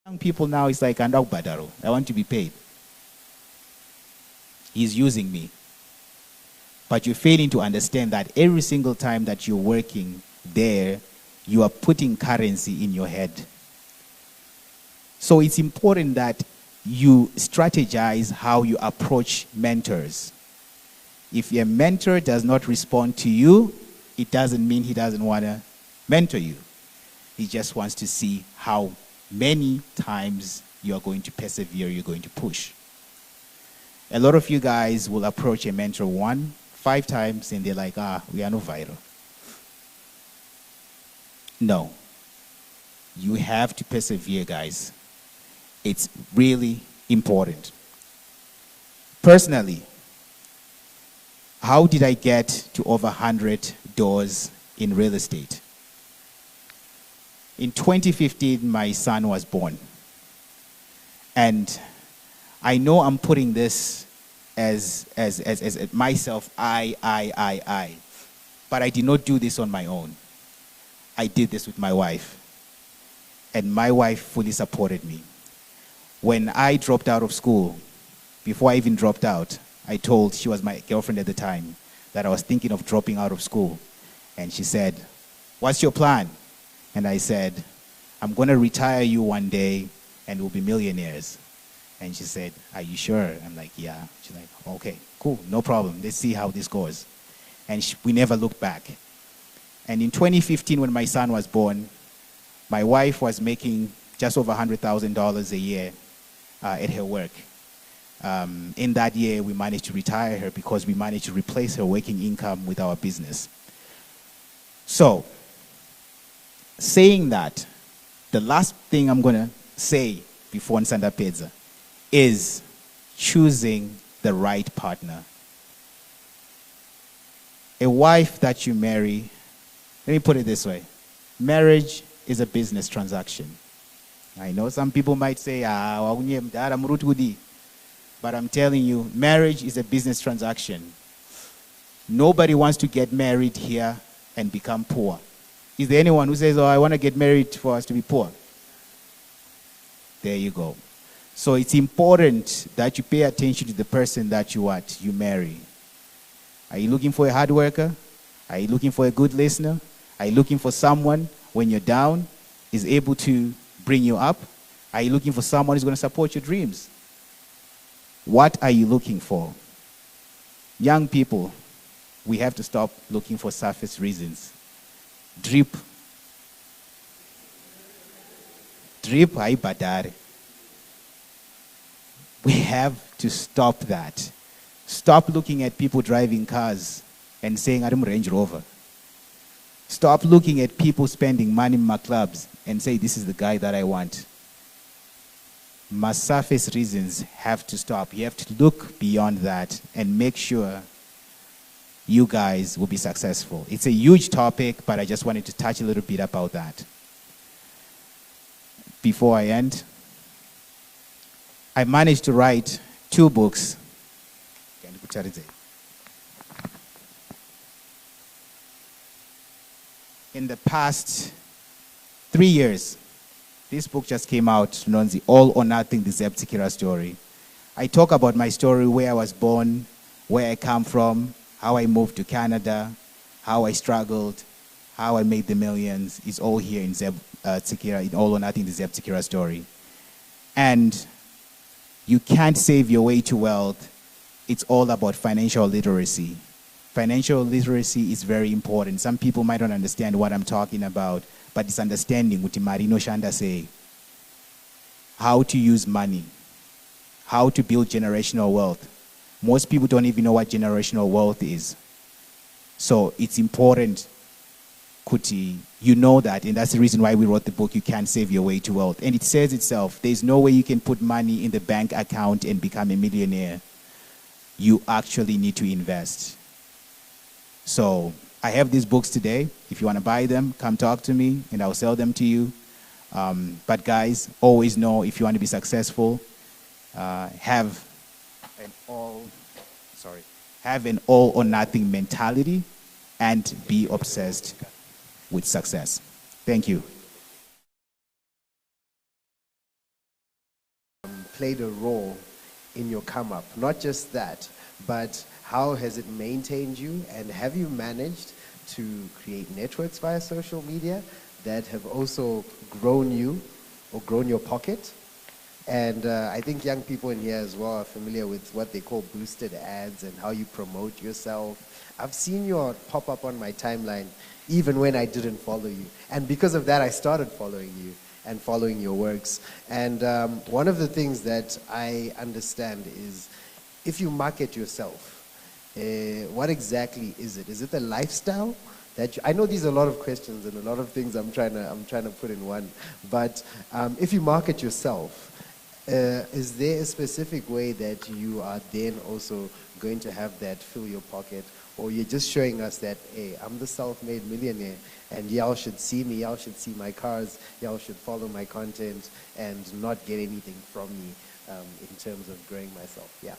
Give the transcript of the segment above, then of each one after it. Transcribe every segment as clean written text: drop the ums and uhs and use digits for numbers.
Young people now, it's like, "Andau badaro, I want to be paid." He's using me. But you're failing to understand that every single time that you're working there, you are putting currency in your head. So it's important that you strategize how you approach mentors. If your mentor does not respond to you, it doesn't mean he doesn't want to mentor you. He just wants to see how many times you are going to persevere, you're going to push. A lot of you guys will approach a mentor 1, 5 times, and they're like, we are not viral. No. You have to persevere, guys. It's really important. Personally, how did I get to over 100 doors in real estate? In 2015, my son was born. And I know I'm putting this as myself, I. But I did not do this on my own. I did this with my wife. And my wife fully supported me. When I dropped out of school, before I even dropped out, I told, she was my girlfriend at the time, that I was thinking of dropping out of school. And she said, "What's your plan?" And I said, "I'm going to retire you one day and we'll be millionaires." And she said, "Are you sure?" I'm like, "Yeah." She's like, "Okay, cool, no problem. Let's see how this goes." And we never looked back. And in 2015, when my son was born, my wife was making just over $100,000 a year at her work. In that year, we managed to retire her because we managed to replace her working income with our business. So, saying that, the last thing I'm going to say before Nsanda Pedza is choosing the right partner. A wife that you marry, let me put it this way. Marriage is a business transaction. I know some people might say, but I'm telling you, marriage is a business transaction. Nobody wants to get married here and become poor. Is there anyone who says, I want to get married for us to be poor? There you go. So it's important that you pay attention to the person that you marry. Are you looking for a hard worker? Are you looking for a good listener? Are you looking for someone, when you're down, is able to bring you up? Are you looking for someone who's going to support your dreams? What are you looking for? Young people, we have to stop looking for surface reasons. Drip, ay badare. We have to stop that. Stop looking at people driving cars and saying, "I'm Range Rover." Stop looking at people spending money in my clubs and say, "This is the guy that I want." My surface reasons have to stop. You have to look beyond that and make sure you guys will be successful. It's a huge topic, but I just wanted to touch a little bit about that. Before I end, I managed to write 2 books. In the past 3 years, this book just came out, Nonzi, All or Nothing, the ZIM story. I talk about my story, where I was born, where I come from, how I moved to Canada, how I struggled, how I made the millions. It's all here in ZIM, in All or Nothing, the ZIM story. And you can't save your way to wealth. It's all about financial literacy. Financial literacy is very important. Some people might not understand what I'm talking about, but it's understanding what Marino Shanda say. How to use money. How to build generational wealth. Most people don't even know what generational wealth is. So it's important, Kuti, you know that, and that's the reason why we wrote the book, You Can't Save Your Way to Wealth. And it says itself, there's no way you can put money in the bank account and become a millionaire. You actually need to invest. So I have these books today. If you want to buy them, come talk to me and I'll sell them to you. But guys, always know, if you want to be successful, have an all or nothing mentality and be obsessed with success. Thank you. played a role in your come up? Not just that, but how has it maintained you, and have you managed to create networks via social media that have also grown you or grown your pocket? And I think young people in here as well are familiar with what they call boosted ads and how you promote yourself. I've seen your pop up on my timeline even when I didn't follow you. And because of that, I started following you and following your works. And one of the things that I understand is if you market yourself, what exactly is it? Is it the lifestyle? I know these are a lot of questions and a lot of things I'm trying to put in one. But if you market yourself, is there a specific way that you are then also going to have that fill your pocket, or you're just showing us that, hey, I'm the self-made millionaire, and y'all should see me, y'all should see my cars, y'all should follow my content, and not get anything from me in terms of growing myself? Yeah.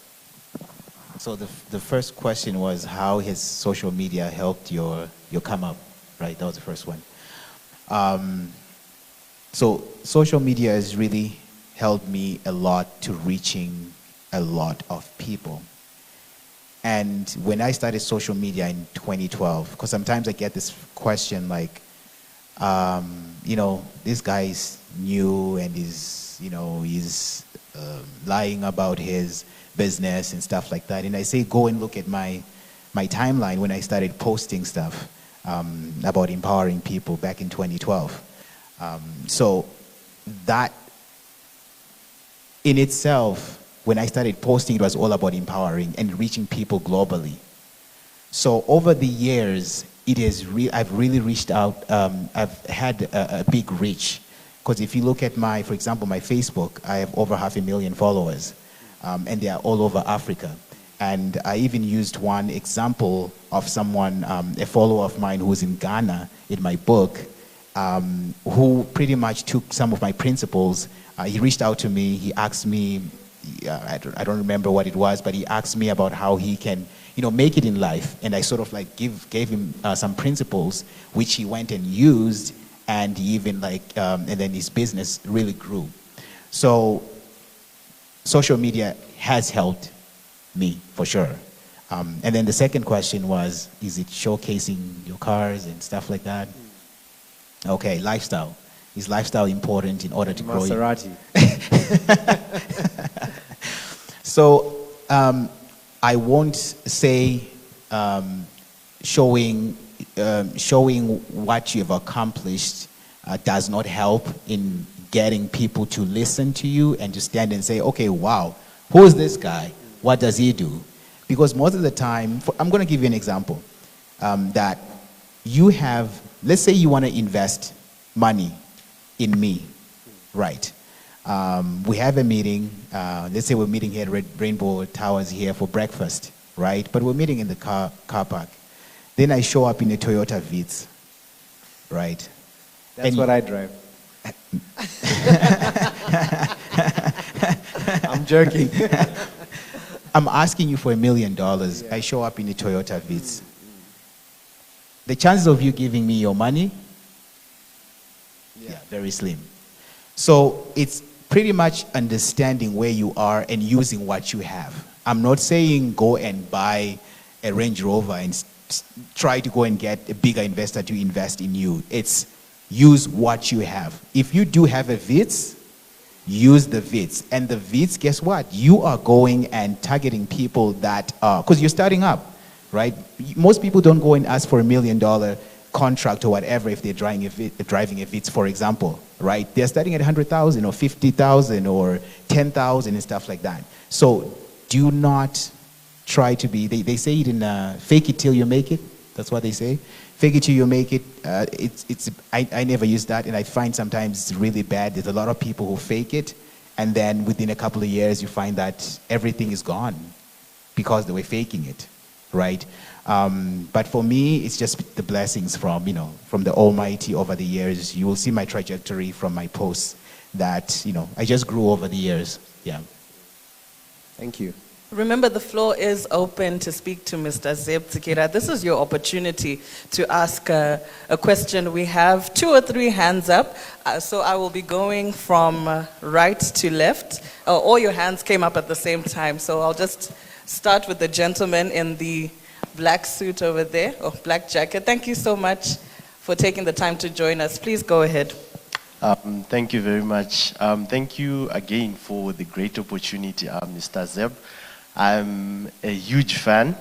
So the first question was, how has social media helped your come up, right? That was the first one. So social media has really helped me a lot to reaching a lot of people. And when I started social media in 2012, because sometimes I get this question like, this guy's new and he's lying about his business and stuff like that. And I say, go and look at my timeline when I started posting stuff about empowering people back in 2012. So that in itself, when I started posting, it was all about empowering and reaching people globally. So over the years, I've really reached out. I've had a big reach, because if you look at for example, my Facebook, I have over 500,000 followers, and they are all over Africa. And I even used one example of someone, a follower of mine who's in Ghana, in my book, who pretty much took some of my principles. He reached out to me. He asked me, I don't remember what it was, but he asked me about how he can, make it in life. And I sort of like gave him some principles, which he went and used, and he even and then his business really grew. So social media has helped me for sure. And then the second question was, is it showcasing your cars and stuff like that? Okay, lifestyle. Is lifestyle important in order to grow? Maserati. So I won't say showing what you've accomplished does not help in getting people to listen to you and to stand and say, okay, wow, who is this guy? What does he do? Because most of the time, I'm going to give you an example, that you have, let's say you want to invest money in me, right? We have a meeting, let's say we're meeting here at Rainbow Towers here for breakfast, right? But we're meeting in the car park. Then I show up in a Toyota Vitz, right? That's what I drive. I'm joking. I'm asking you for $1 million. Yeah. I show up in a Toyota Vitz. The chances of you giving me your money, yeah, very slim. So it's pretty much understanding where you are and using what you have. I'm not saying go and buy a Range Rover and try to go and get a bigger investor to invest in you. It's use what you have. If you do have a Vitz, use the Vitz. And the Vitz, guess what? You are going and targeting people that are, because you're starting up, right? Most people don't go and ask for $1 million contract or whatever if they're driving a Vitz, for example, right? They're starting at 100,000 or 50,000 or 10,000 and stuff like that. So do not try to be, they say it in fake it till you make it. That's what they say. Fake it till you make it. I never use that, and I find sometimes it's really bad. There's a lot of people who fake it, and then within a couple of years you find that everything is gone because they were faking it, right? But for me, it's just the blessings from the Almighty over the years. You will see my trajectory from my posts that I just grew over the years. Yeah. Thank you. Remember, the floor is open to speak to Mr. ZIM. This is your opportunity to ask a question. We have 2 or 3 hands up, so I will be going from right to left. All your hands came up at the same time, so I'll just start with the gentleman in the black suit over there, or black jacket. Thank you so much for taking the time to join us. Please go ahead. Thank you very much. Thank you again for the great opportunity, Mr. Zeb. I'm a huge fan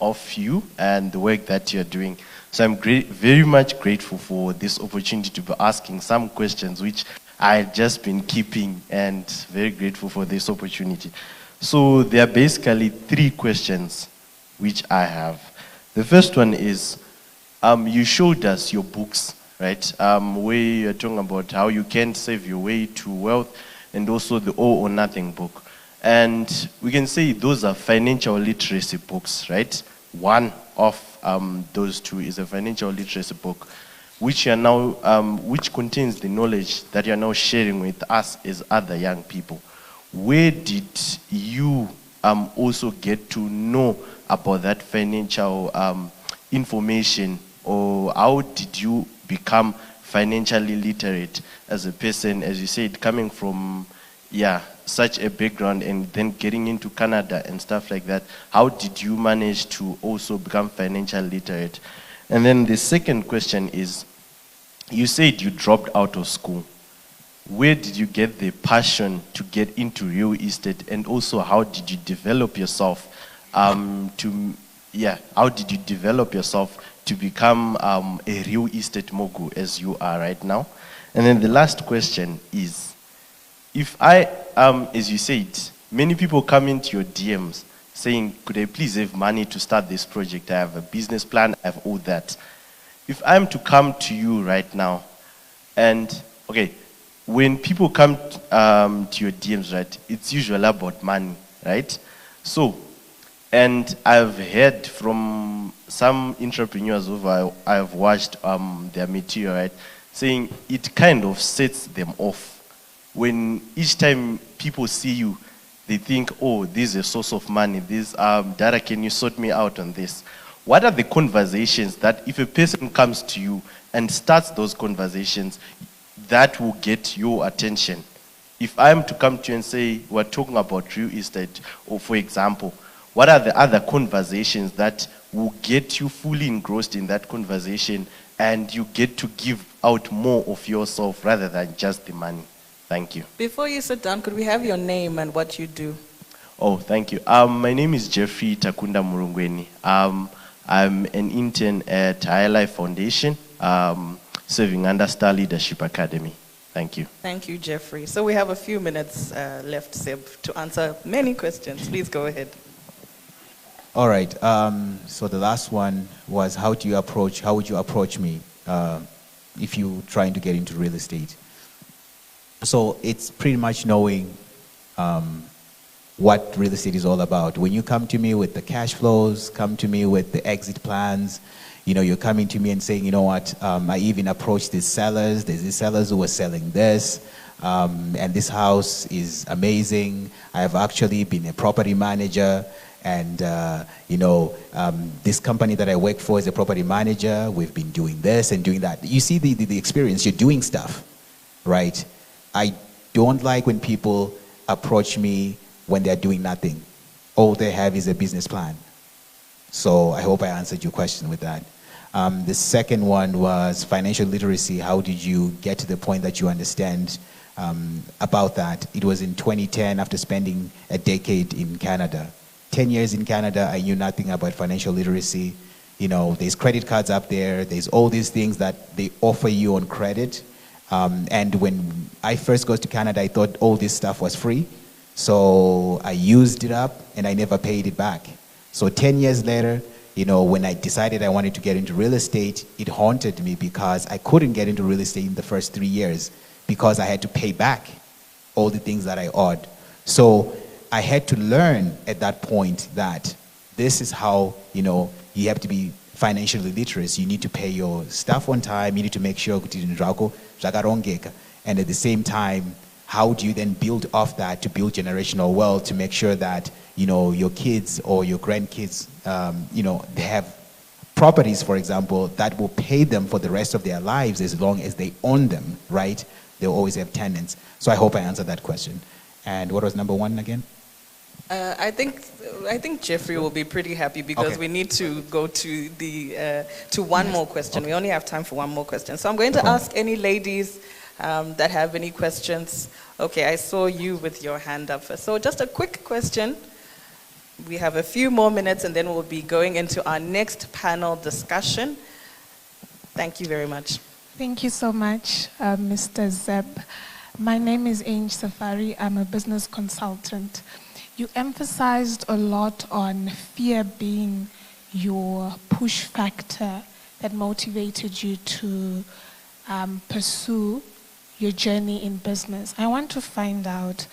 of you and the work that you're doing. So I'm very much grateful for this opportunity to be asking some questions which I've just been keeping, and very grateful for this opportunity. So there are basically 3 questions which I have. The first one is, you showed us your books, right? Where you're talking about how you can save your way to wealth, and also the All or Nothing book. And we can say those are financial literacy books, right? One of those 2 is a financial literacy book, which you are now, which contains the knowledge that you are now sharing with us as other young people. Where did you also get to know about that financial information, or how did you become financially literate as a person, as you said, coming from, such a background and then getting into Canada and stuff like that? How did you manage to also become financially literate? And then the second question is, you said you dropped out of school. Where did you get the passion to get into real estate, and also how did you develop yourself how did you develop yourself to become a real estate mogul as you are right now? And then the last question is, if as you said, many people come into your DMs saying, could I please have money to start this project? I have a business plan, I have all that. If I'm to come to you right now, and, okay, when people come to your DMs, right, it's usually about money, right? So, and I've heard from some entrepreneurs who I've watched their material, right, saying it kind of sets them off. When each time people see you, they think, oh, this is a source of money. This, Dara, can you sort me out on this? What are the conversations that if a person comes to you and starts those conversations, that will get your attention? If I'm to come to you and say, we're talking about real estate, or for example, what are the other conversations that will get you fully engrossed in that conversation, and you get to give out more of yourself rather than just the money? Thank you. Before you sit down, could we have your name and what you do? Oh, thank you. My name is Jeffrey Takunda Murungweni. I'm an intern at High Life Foundation, serving under Star Leadership Academy. Thank you. Thank you, Jeffrey. So we have a few minutes left, Seb, to answer many questions. Please go ahead. All right. So the last one was, how would you approach me if you're trying to get into real estate? So it's pretty much knowing what real estate is all about. When you come to me with the cash flows, come to me with the exit plans, you're coming to me and saying, you know what, I even approached these sellers. There's these sellers who were selling this, and this house is amazing. I have actually been a property manager, and this company that I work for is a property manager. We've been doing this and doing that. You see the experience. You're doing stuff, right? I don't like when people approach me when they're doing nothing. All they have is a business plan. So I hope I answered your question with that. The second one was financial literacy. How did you get to the point that you understand about that? It was in 2010, after spending a decade in Canada. 10 years in Canada, I knew nothing about financial literacy. There's credit cards up there. There's all these things that they offer you on credit. And when I first got to Canada, I thought all this stuff was free. So I used it up and I never paid it back. So 10 years later, when I decided I wanted to get into real estate, it haunted me because I couldn't get into real estate in the first 3 years because I had to pay back all the things that I owed. So I had to learn at that point that this is how, you have to be financially literate. You need to pay your stuff on time. You need to make sure, and at the same time, how do you then build off that to build generational wealth to make sure that, your kids or your grandkids, they have properties, for example, that will pay them for the rest of their lives as long as they own them, right? They'll always have tenants. So I hope I answered that question. And what was number one again? I think Jeffrey will be pretty happy because Okay. we need to go to to one more question. Okay. We only have time for one more question. So I'm going to ask any ladies that have any questions. Okay, I saw you with your hand up first. So just a quick question. We have a few more minutes and then we'll be going into our next panel discussion. Thank you very much. Thank you so much, Mr. Zeb. My name is Ange Safari. I'm a business consultant. You emphasized a lot on fear being your push factor that motivated you to pursue your journey in business. I want to find out,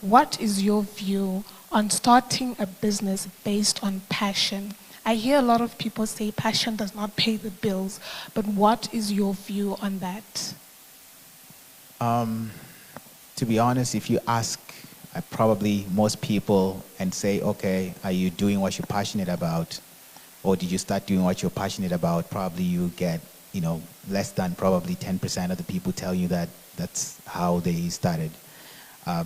what is your view on starting a business based on passion? I hear a lot of people say passion does not pay the bills, but what is your view on that? To be honest, if you ask probably most people and say, okay, are you doing what you're passionate about? Or did you start doing what you're passionate about? Probably you get, less than probably 10% of the people tell you that that's how they started.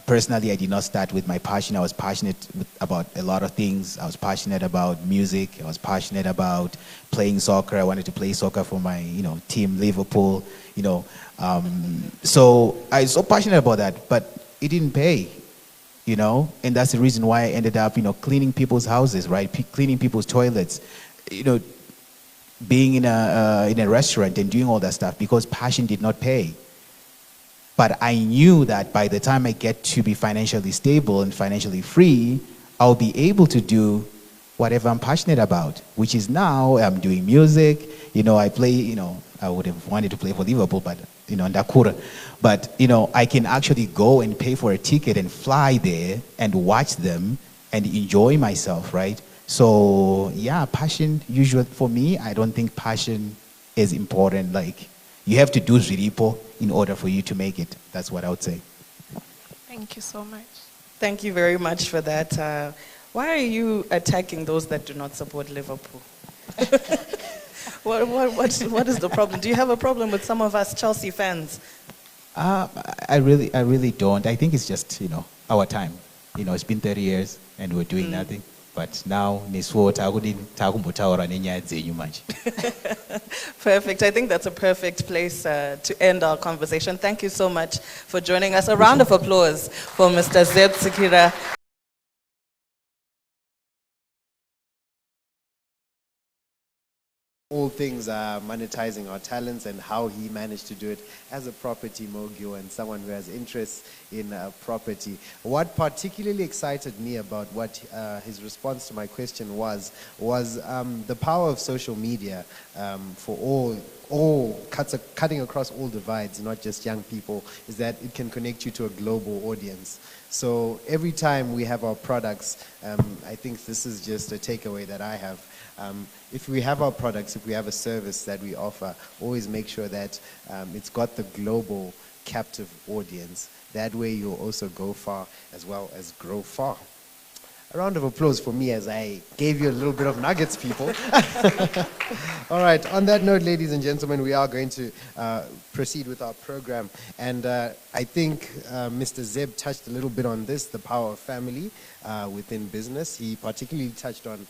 Personally, I did not start with my passion. I was passionate about a lot of things. I was passionate about music. I was passionate about playing soccer. I wanted to play soccer for my, team, Liverpool. So I was so passionate about that, but it didn't pay, and that's the reason why I ended up, cleaning people's houses, right? Cleaning people's toilets, being in a restaurant and doing all that stuff because passion did not pay. But I knew that by the time I get to be financially stable and financially free, I'll be able to do whatever I'm passionate about, which is now I'm doing music. I play, I would have wanted to play for Liverpool, but, Ndakura. But, I can actually go and pay for a ticket and fly there and watch them and enjoy myself, right? So, yeah, passion, usually for me, I don't think passion is important. Like, you have to do Ziripo in order for you to make it. That's what I would say. Thank you so much. Thank you very much for that. Why are you attacking those that do not support Liverpool? What is the problem? Do you have a problem with some of us Chelsea fans? I really don't. I think it's just, our time. It's been 30 years and we're doing nothing. But now, Perfect. I think that's a perfect place to end our conversation. Thank you so much for joining us. A round of applause for Mr. Z.I.M. All things are monetizing our talents and how he managed to do it as a property mogul and someone who has interest in property. What particularly excited me about what his response to my question was the power of social media for cutting across all divides, not just young people, is that it can connect you to a global audience. So every time we have our products, I think this is just a takeaway that I have. If we have our products, if we have a service that we offer, always make sure that it's got the global captive audience. That way you'll also go far as well as grow far. A round of applause for me as I gave you a little bit of nuggets, people. All right, on that note, ladies and gentlemen, we are going to proceed with our program. And I think Mr. Zeb touched a little bit on this, the power of family within business. He particularly touched on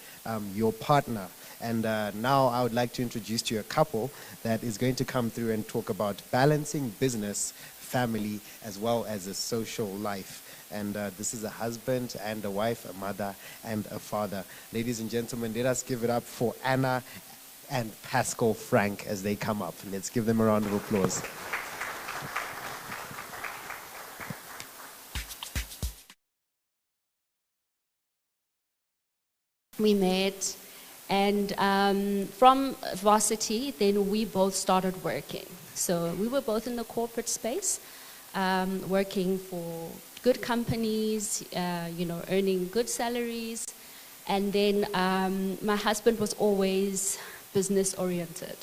your partner. And now I would like to introduce to you a couple that is going to come through and talk about balancing business, family, as well as a social life. And this is a husband and a wife, a mother and a father. Ladies and gentlemen, let us give it up for Anna and Pascal Frank as they come up. Let's give them a round of applause. We met, and from varsity, then we both started working. So we were both in the corporate space, working for good companies, earning good salaries. And then my husband was always business oriented.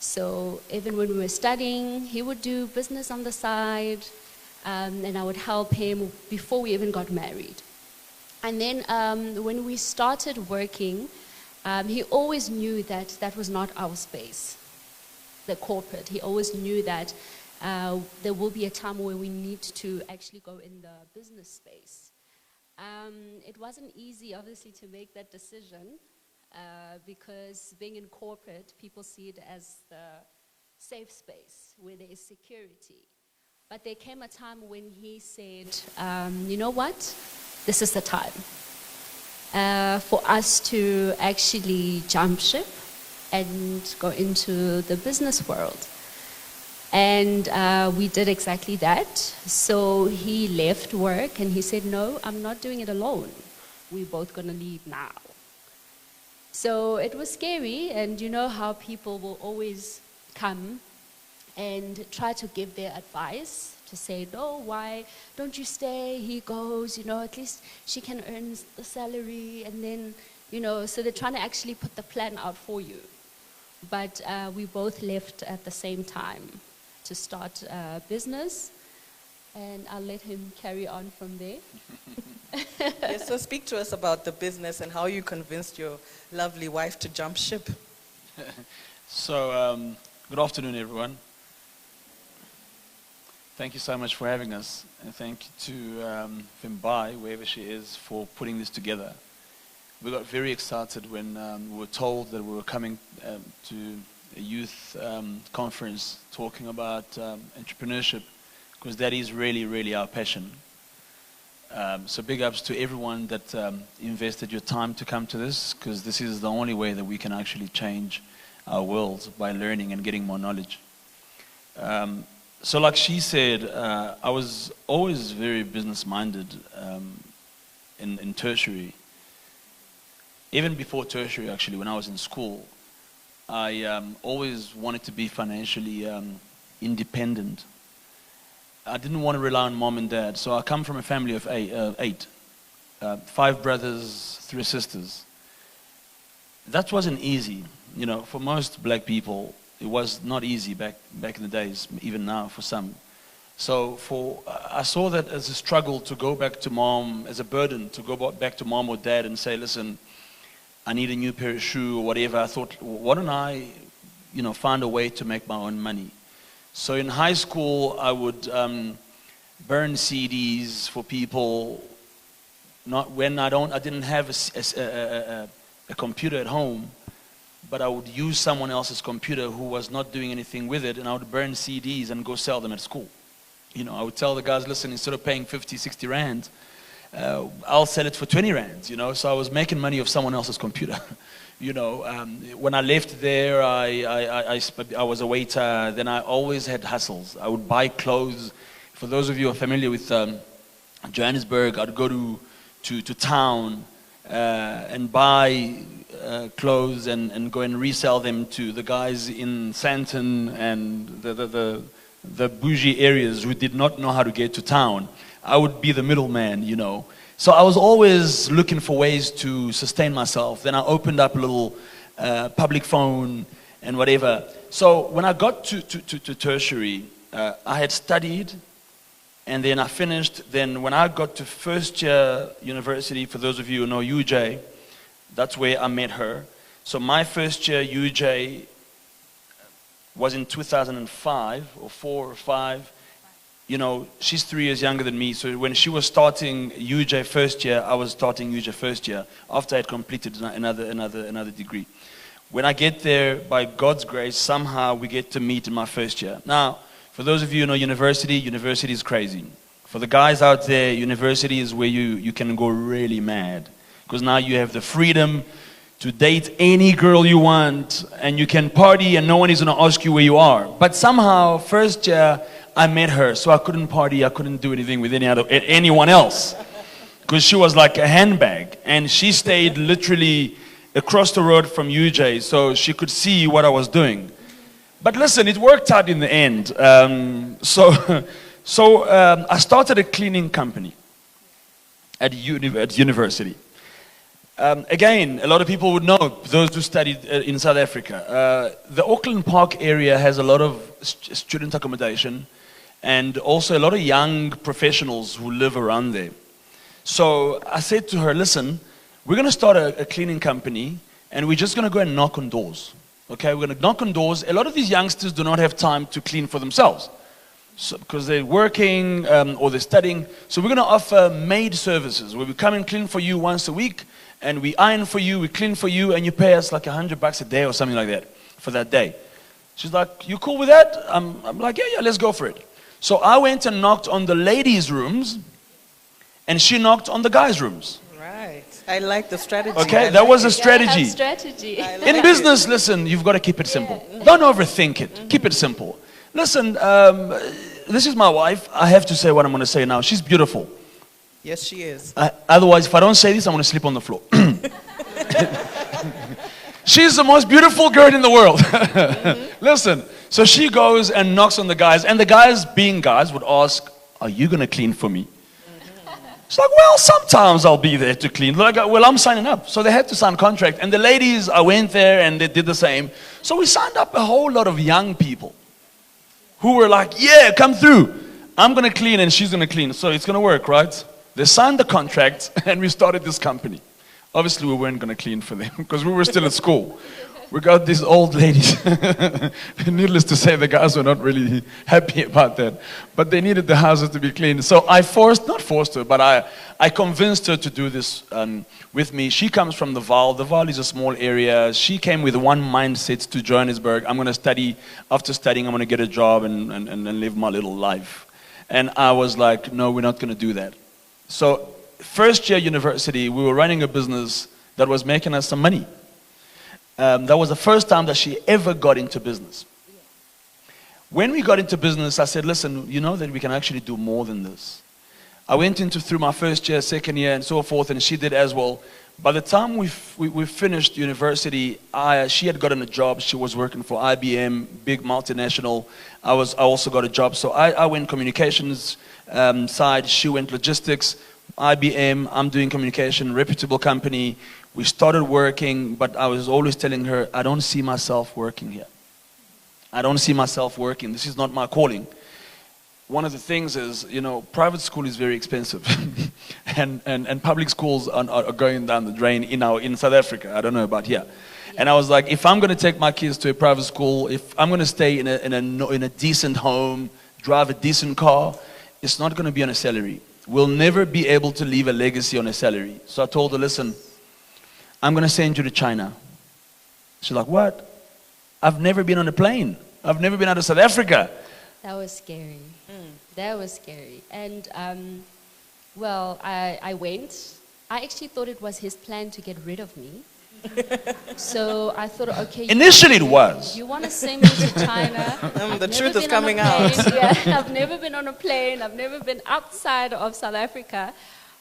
So even when we were studying, he would do business on the side. and I would help him before we even got married. And then when we started working, he always knew that that was not our space, the corporate. He always knew that there will be a time where we need to actually go in the business space. It wasn't easy, obviously, to make that decision because being in corporate, people see it as the safe space where there is security. But there came a time when he said, you know what, this is the time for us to actually jump ship and go into the business world. And we did exactly that. So he left work and he said, no, I'm not doing it alone. We're both going to leave now. So it was scary, and you know how people will always come and try to give their advice, to say, no, why don't you stay? He goes, you know, at least she can earn the salary, and then, you know, so they're trying to actually put the plan out for you. But we both left at the same time to start a business, and I'll let him carry on from there. Yes, so speak to us about the business and how you convinced your lovely wife to jump ship. So, good afternoon, everyone. Thank you so much for having us, and thank you to M.A.C.Y.D, wherever she is, for putting this together. We got very excited when we were told that we were coming to a youth conference talking about entrepreneurship, because that is really, really our passion. So big ups to everyone that invested your time to come to this, because this is the only way that we can actually change our world, by learning and getting more knowledge. So like she said, I was always very business-minded in tertiary. Even before tertiary, actually, when I was in school, I always wanted to be financially independent. I didn't want to rely on mom and dad. So I come from a family of eight. 5 brothers, 3 sisters. That wasn't easy. You know, for most black people, it was not easy back in the days, even now for some. So I saw that as a struggle to go back to mom, as a burden to go back to mom or dad and say, listen, I need a new pair of shoes or whatever. I thought, why don't I, you know, find a way to make my own money? So in high school, I would burn CDs for people. I didn't have a computer at home, but I would use someone else's computer who was not doing anything with it, and I would burn CDs and go sell them at school. You know, I would tell the guys, listen, instead of paying 50, 60 rand, I'll sell it for 20 rand, you know. So I was making money off someone else's computer. You know, when I left there, I was a waiter. Then I always had hustles. I would buy clothes. For those of you who are familiar with Johannesburg, I'd go to town and buy clothes and go and resell them to the guys in Sandton and the bougie areas who did not know how to get to town. I would be the middleman, you know. So I was always looking for ways to sustain myself. Then I opened up a little public phone and whatever. So when I got to tertiary, I had studied, and then I finished. Then when I got to first year university, for those of you who know UJ, that's where I met her. So my first year UJ was in 2005 or 4 or 5. You know, she's 3 years younger than me, so when she was starting UJ first year, I was starting UJ first year, after I had completed another degree. When I get there, by God's grace, somehow we get to meet in my first year. Now, for those of you who know university is crazy. For the guys out there, university is where you can go really mad, because now you have the freedom to date any girl you want, and you can party and no one is going to ask you where you are. But somehow, first year, I met her, so I couldn't party, I couldn't do anything with anyone else, because she was like a handbag, and she stayed literally across the road from UJ, so she could see what I was doing. But listen, it worked out in the end. So I started a cleaning company at university. Again, a lot of people would know, those who studied in South Africa. The Auckland Park area has a lot of student accommodation, and also a lot of young professionals who live around there. So I said to her, listen, we're going to start a cleaning company, and we're just going to go and knock on doors. Okay, we're going to knock on doors. A lot of these youngsters do not have time to clean for themselves, so, because they're working or they're studying. So we're going to offer maid services, where we come and clean for you once a week, and we iron for you, we clean for you, and you pay us like $100 a day or something like that for that day. She's like, you cool with that? I'm like, yeah, let's go for it. So I went and knocked on the ladies' rooms, and she knocked on the guys' rooms. Right. I like the strategy. Okay, that was a strategy. Strategy. In business, listen, you've got to keep it simple. Don't overthink it. Keep it simple. Listen, this is my wife. I have to say what I'm going to say now. She's beautiful. Yes, she is. Otherwise, if I don't say this, I'm going to sleep on the floor. She's the most beautiful girl in the world. Listen, so she goes and knocks on the guys, and the guys, being guys, would ask, are you going to clean for me? It's like, well, sometimes I'll be there to clean. Like, well, I'm signing up. So they had to sign contract. And the ladies, I went there and they did the same. So we signed up a whole lot of young people who were like, yeah, come through. I'm going to clean and she's going to clean. So it's going to work, right? They signed the contract and we started this company. Obviously, we weren't going to clean for them because we were still at school. We got these old ladies. Needless to say, the guys were not really happy about that. But they needed the houses to be clean. So I not forced her, but I convinced her to do this with me. She comes from the Vaal. The Vaal is a small area. She came with one mindset to Johannesburg. I'm going to study. After studying, I'm going to get a job and live my little life. And I was like, no, we're not going to do that. So first year university, we were running a business that was making us some money. That was the first time that she ever got into business. When we got into business, I said, listen, you know that we can actually do more than this. I went through my first year, second year, and so forth, and she did as well. By the time we finished university, she had gotten a job. She was working for IBM, big multinational. I also got a job. So I went communications side. She went logistics. IBM, I'm doing communication, reputable company. We started working, but I was always telling her, I don't see myself working here. I don't see myself working. This is not my calling. One of the things is, you know, private school is very expensive. and public schools are going down the drain in South Africa. I don't know about here. And I was like, if I'm going to take my kids to a private school, if I'm going to stay in a decent home, drive a decent car, it's not going to be on a salary. We'll never be able to leave a legacy on a salary. So I told her, listen, I'm going to send you to China. She's like, what? I've never been on a plane. I've never been out of South Africa. That was scary. That was scary. And, well, I went. I actually thought it was his plan to get rid of me. So I thought, okay. Initially it was. You want to send me to China? The truth is coming out. Yeah, I've never been on a plane. I've never been outside of South Africa.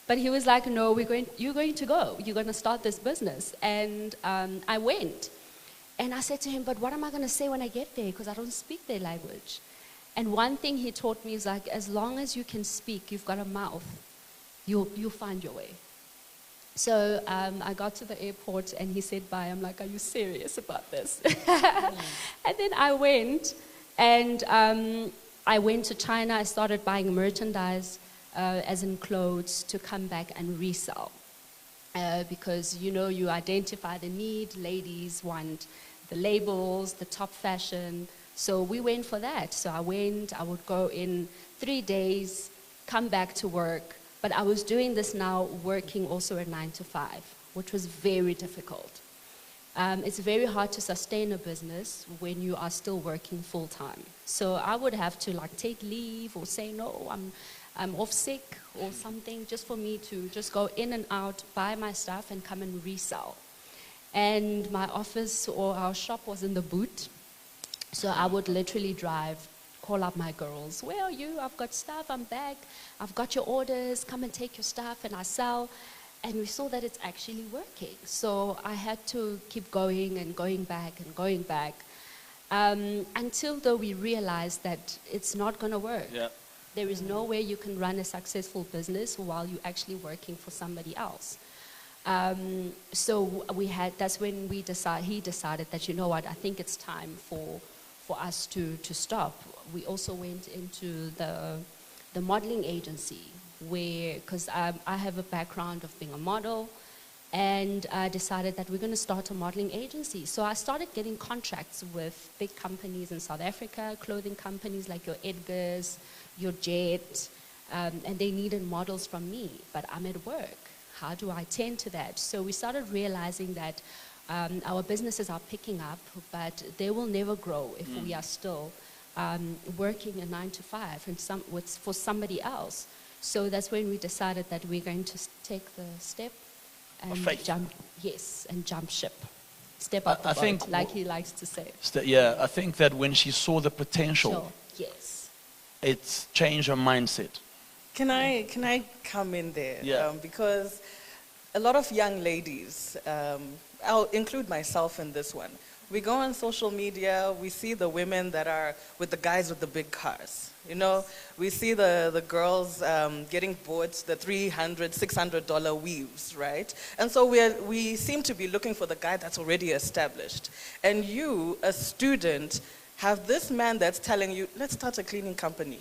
But he was like, no, you're going to go. You're going to start this business. And I went. And I said to him, but what am I going to say when I get there? Because I don't speak their language. And one thing he taught me is like, as long as you can speak, you've got a mouth, you'll find your way. So I got to the airport and he said bye. I'm like, are you serious about this? And then I went. And I went to China. I started buying merchandise, as in clothes, to come back and resell. Because, you know, you identify the need. Ladies want the labels, the top fashion. So we went for that. So I would go in 3 days, come back to work. But I was doing this now, working also a 9 to 5, which was very difficult. It's very hard to sustain a business when you are still working full time. So I would have to like take leave or say, no, I'm off sick or something, just for me to just go in and out, buy my stuff and come and resell. And my office or our shop was in the boot. So I would literally drive, call up my girls. Where are you? I've got stuff, I'm back. I've got your orders, come and take your stuff, and I sell. And we saw that it's actually working. So I had to keep going and going back and going back. Until though we realized that it's not going to work. Yeah. There is no way you can run a successful business while you're actually working for somebody else. So that's when he decided that, you know what, I think it's time for us to stop. We also went into the modeling agency where, because I have a background of being a model, and I decided that we're going to start a modeling agency. So I started getting contracts with big companies in South Africa, clothing companies like your Edgar's, your Jet, and they needed models from me, but I'm at work. How do I tend to that? So we started realizing that our businesses are picking up, but they will never grow if we are still working a 9 to 5 and for somebody else. So that's when we decided that we're going to take the step and jump ship. Step up the boat, like he likes to say. I think that when she saw the potential, yes, it's changed her mindset. Can I come in there? Yeah. Because a lot of young ladies, I'll include myself in this one. We go on social media, we see the women that are with the guys with the big cars. You know, we see the girls getting bought the $300, $600 weaves, right? And so we seem to be looking for the guy that's already established. And you, a student, have this man that's telling you, let's start a cleaning company.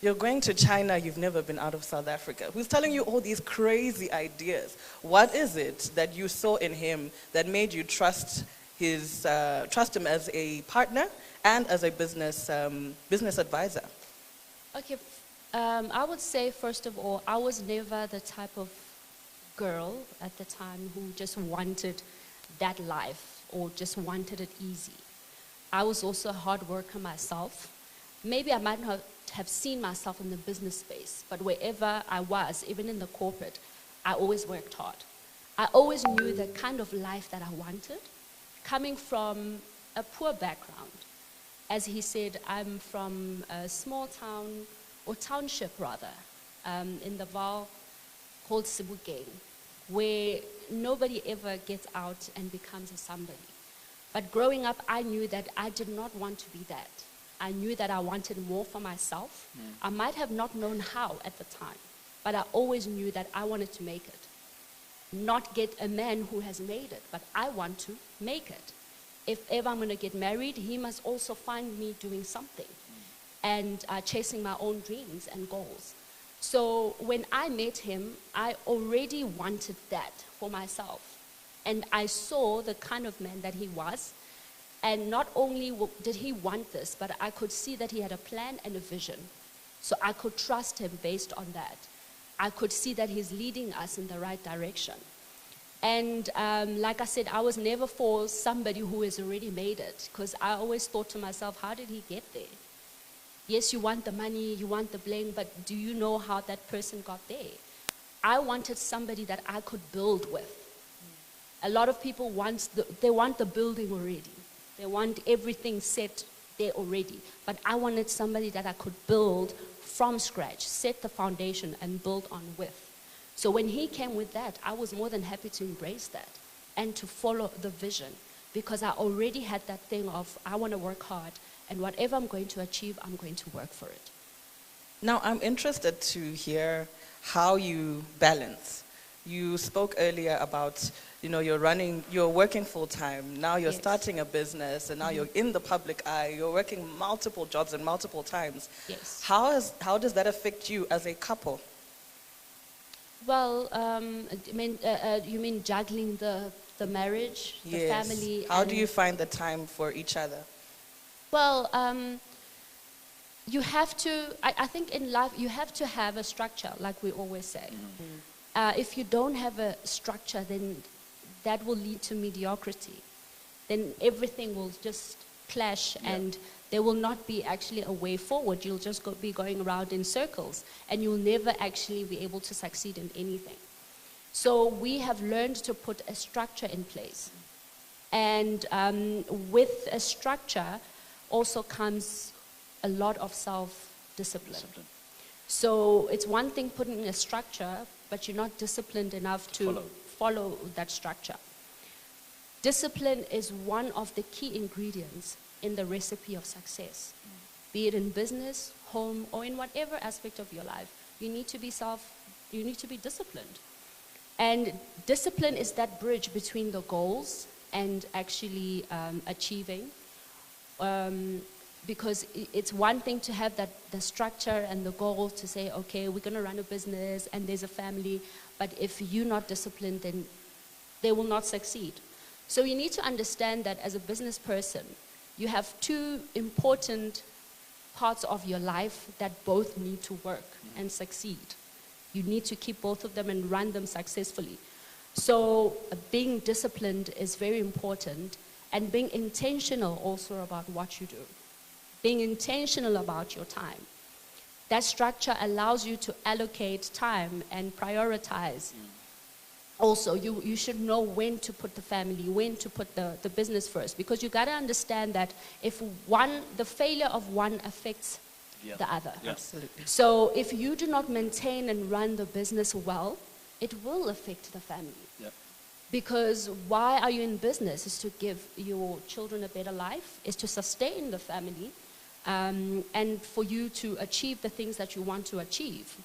You're going to China, you've never been out of South Africa. Who's telling you all these crazy ideas? What is it that you saw in him that made you trust him as a partner and as a business advisor? Okay, I would say, first of all, I was never the type of girl at the time who just wanted that life or just wanted it easy. I was also a hard worker myself. Maybe I might not have seen myself in the business space, but wherever I was, even in the corporate, I always worked hard. I always knew the kind of life that I wanted, coming from a poor background. As he said, I'm from a small town, or township rather, in the Vaal called Sebokeng, where nobody ever gets out and becomes a somebody. But growing up, I knew that I did not want to be that. I knew that I wanted more for myself. I might have not known how at the time, but I always knew that I wanted to make it. Not get a man who has made it, but I want to make it. If ever I'm going to get married, he must also find me doing something and chasing my own dreams and goals. So when I met him, I already wanted that for myself. And I saw the kind of man that he was. And not only did he want this, but I could see that he had a plan and a vision. So I could trust him based on that. I could see that he's leading us in the right direction. And like I said, I was never for somebody who has already made it, because I always thought to myself, how did he get there? Yes, you want the money, you want the bling, but do you know how that person got there? I wanted somebody that I could build with. A lot of people want the building already. They want everything set there already. But I wanted somebody that I could build from scratch, set the foundation and build on with. So when he came with that, I was more than happy to embrace that and to follow the vision, because I already had that thing of, I want to work hard, and whatever I'm going to achieve, I'm going to work for it. Now, I'm interested to hear how you balance. You spoke earlier about, you're working full time, now you're starting a business, and now you're in the public eye, you're working multiple jobs and multiple times. Yes. How does that affect you as a couple? Well, you mean juggling the marriage, the family? How do you find the time for each other? Well, you have to, I think in life, you have to have a structure, like we always say. If you don't have a structure, then that will lead to mediocrity. Then everything will just clash, and there will not be actually a way forward. You'll just be going around in circles, and you'll never actually be able to succeed in anything. So we have learned to put a structure in place. And with a structure also comes a lot of self-discipline. So it's one thing putting a structure, but you're not disciplined enough to follow that structure. Discipline is one of the key ingredients in the recipe of success. Be it in business, home, or in whatever aspect of your life. You need to be disciplined. And discipline is that bridge between the goals and actually achieving. because it's one thing to have the structure and the goal to say, okay, we're going to run a business and there's a family, but if you're not disciplined, then they will not succeed. So you need to understand that as a business person, you have two important parts of your life that both need to work and succeed. You need to keep both of them and run them successfully. So being disciplined is very important, and being intentional also about what you do. Being intentional about your time. That structure allows you to allocate time and prioritize. Also, you should know when to put the family, when to put the business first, because you got to understand that if the failure of one affects the other. Yeah. Absolutely. So if you do not maintain and run the business well, it will affect the family. Yep. Because why are you in business? Is to give your children a better life, is to sustain the family, and for you to achieve the things that you want to achieve.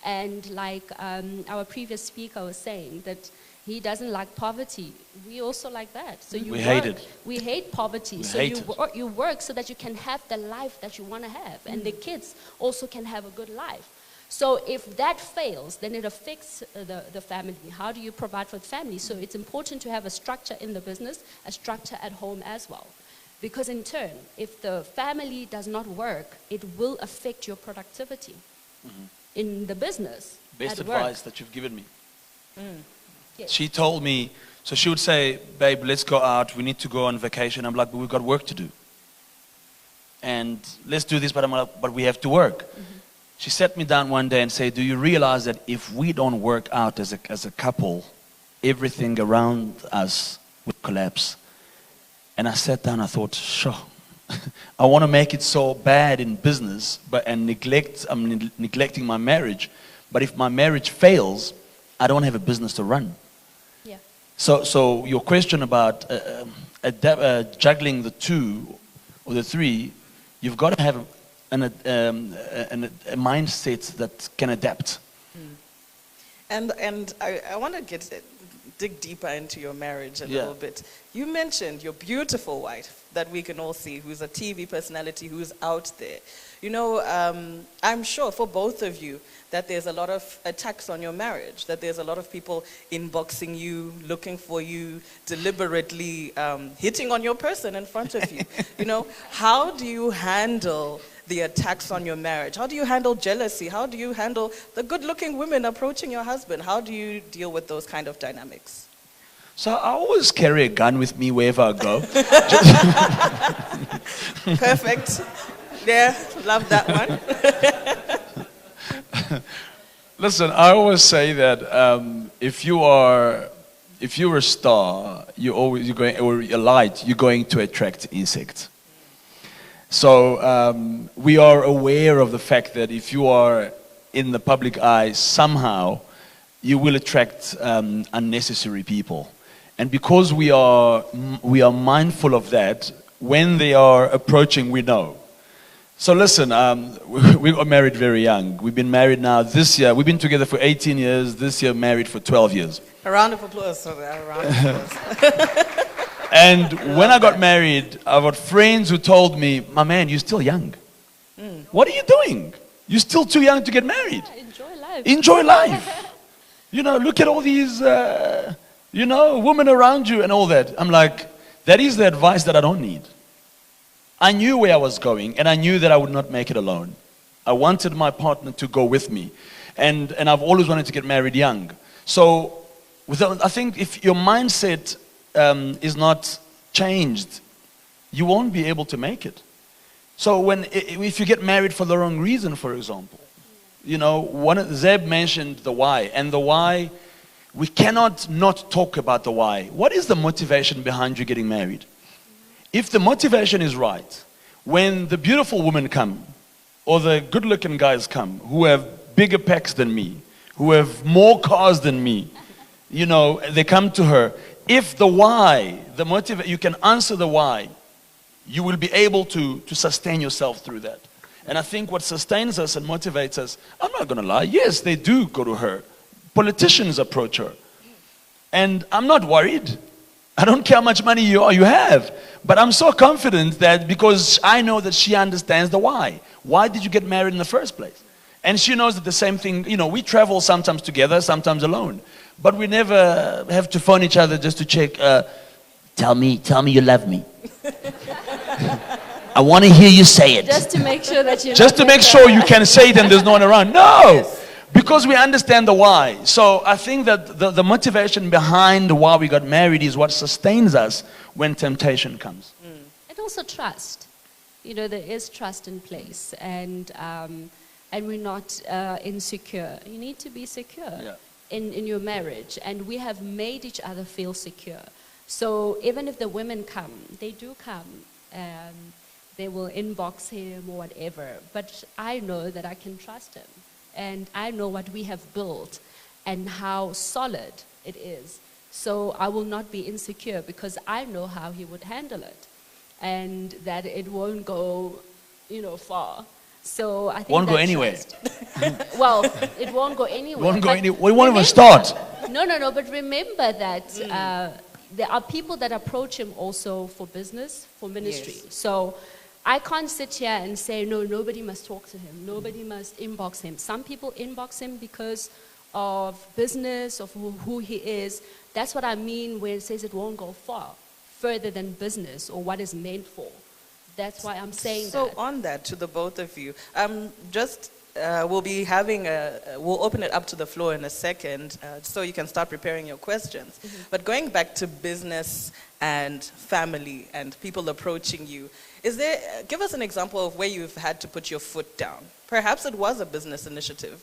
And like our previous speaker was saying, that he doesn't like poverty. We also like that. So We hate it. We hate poverty. We So hate you work so that you can have the life that you want to have, and the kids also can have a good life. So if that fails, then it affects the family. How do you provide for the family? So it's important to have a structure in the business, a structure at home as well. Because in turn, if the family does not work, it will affect your productivity in the business. Best at work. advice that you've given me. Yes. She told me, so she would say, babe, let's go out. We need to go on vacation. I'm like, but we've got work to do. And let's do this, but I'm like, but we have to work. She sat me down one day and said, do you realize that if we don't work out as a couple, everything around us would collapse? And I sat down, I thought, sure. I want to make it so bad in business, I'm neglecting my marriage. But if my marriage fails, I don't have a business to run. Yeah. So your question about juggling the two or the three, you've got to have a mindset that can adapt. And I want to dig deeper into your marriage a little bit. You mentioned your beautiful wife that we can all see, who's a TV personality, who's out there. You know, I'm sure for both of you that there's a lot of attacks on your marriage, that there's a lot of people inboxing you, looking for you, deliberately hitting on your person in front of you. You know, how do you handle the attacks on your marriage? How do you handle jealousy? How do you handle the good-looking women approaching your husband? How do you deal with those kind of dynamics? So I always carry a gun with me wherever I go. Perfect. Yeah, love that one. Listen, I always say that if you're a star, you're going to attract insects. So we are aware of the fact that if you are in the public eye, somehow you will attract unnecessary people. And because we are mindful of that, when they are approaching, we know. So listen, we got married very young. We've been married now this year. We've been together for 18 years. This year, married for 12 years. A round of applause for that. A round of applause. And when I got married, I got friends who told me, my man, you're still young. What are you doing? You're still too young to get married. Yeah, enjoy life. Enjoy life. You know, look at all these, women around you and all that. I'm like, that is the advice that I don't need. I knew where I was going, and I knew that I would not make it alone. I wanted my partner to go with me. And I've always wanted to get married young. So I think if your mindset is not changed, you won't be able to make it. So if you get married for the wrong reason, for example, Zeb mentioned the why, and the why, we cannot not talk about the why. What is the motivation behind you getting married? If the motivation is right, when the beautiful women come, or the good-looking guys come, who have bigger packs than me, who have more cars than me, they come to her. If the why, you can answer the why, you will be able to sustain yourself through that. And I think what sustains us and motivates us, I'm not going to lie, yes, they do go to her. Politicians approach her. And I'm not worried. I don't care how much money you have. But I'm so confident that because I know that she understands the why. Why did you get married in the first place? And she knows that the same thing, you know, we travel sometimes together, sometimes alone. But we never have to phone each other just to check, tell me you love me. I want to hear you say it. Just to make sure that Just to make sure you can say it and there's no one around. No! Because we understand the why. So I think that the motivation behind why we got married is what sustains us when temptation comes. And also trust. You know, there is trust in place. And we're not insecure. You need to be secure in your marriage. And we have made each other feel secure. So even if the women come, they do come. They will inbox him or whatever. But I know that I can trust him. And I know what we have built and how solid it is. So I will not be insecure because I know how he would handle it. And that it won't go, you know, far. So I think won't go anywhere. Well, it won't go anywhere. Won't go anywhere. We won't even start. No. But remember that there are people that approach him also for business, for ministry. Yes. So I can't sit here and say, no, nobody must talk to him. Nobody must inbox him. Some people inbox him because of business, of who he is. That's what I mean when it says it won't go further than business or what is meant for. That's why I'm saying so that. So on that, to the both of you, we'll be having we'll open it up to the floor in a second, so you can start preparing your questions. Mm-hmm. But going back to business and family and people approaching you, give us an example of where you've had to put your foot down. Perhaps it was a business initiative.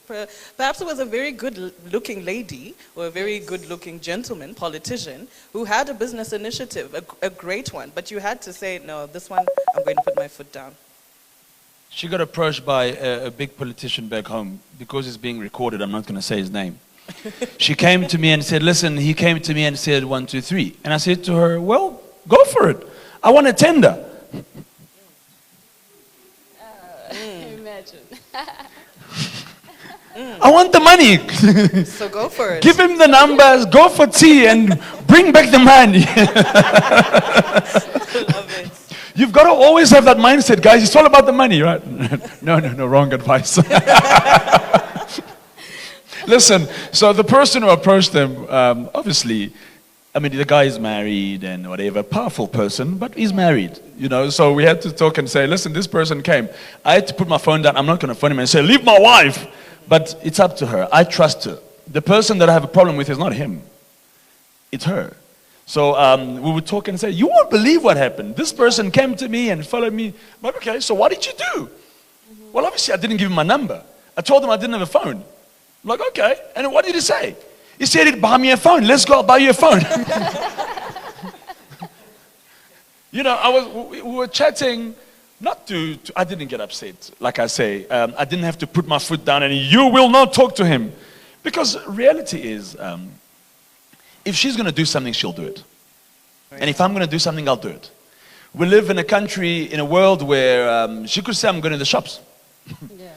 Perhaps it was a very good-looking lady or a very good-looking gentleman, politician, who had a business initiative, a great one. But you had to say, no, this one, I'm going to put my foot down. She got approached by a big politician back home. Because it's being recorded, I'm not going to say his name. She came to me and said, listen, he came to me and said 1, 2, 3. And I said to her, well, go for it. I want a tender. Imagine. I want the money. So go for it. Give him the numbers, go for tea, and bring back the money. Love it. You've got to always have that mindset, guys. It's all about the money, right? No, wrong advice. Listen, so the person who approached them, obviously, I mean, the guy is married and whatever, powerful person, but he's married, you know. So we had to talk and say, listen, this person came. I had to put my phone down. I'm not going to phone him and say, leave my wife. But it's up to her. I trust her. The person that I have a problem with is not him. It's her. So we would talk and say, you won't believe what happened. This person came to me and followed me. But okay, so what did you do? Well, obviously, I didn't give him my number. I told him I didn't have a phone. I'm like, okay. And what did he say? He said, he'd buy me a phone. Let's go, I'll buy you a phone. You know, we were chatting, not to, I didn't get upset. Like I say, I didn't have to put my foot down and you will not talk to him. Because reality is, if she's going to do something, she'll do it. And if I'm going to do something, I'll do it. We live in a country, in a world where she could say, I'm going to the shops. Yeah.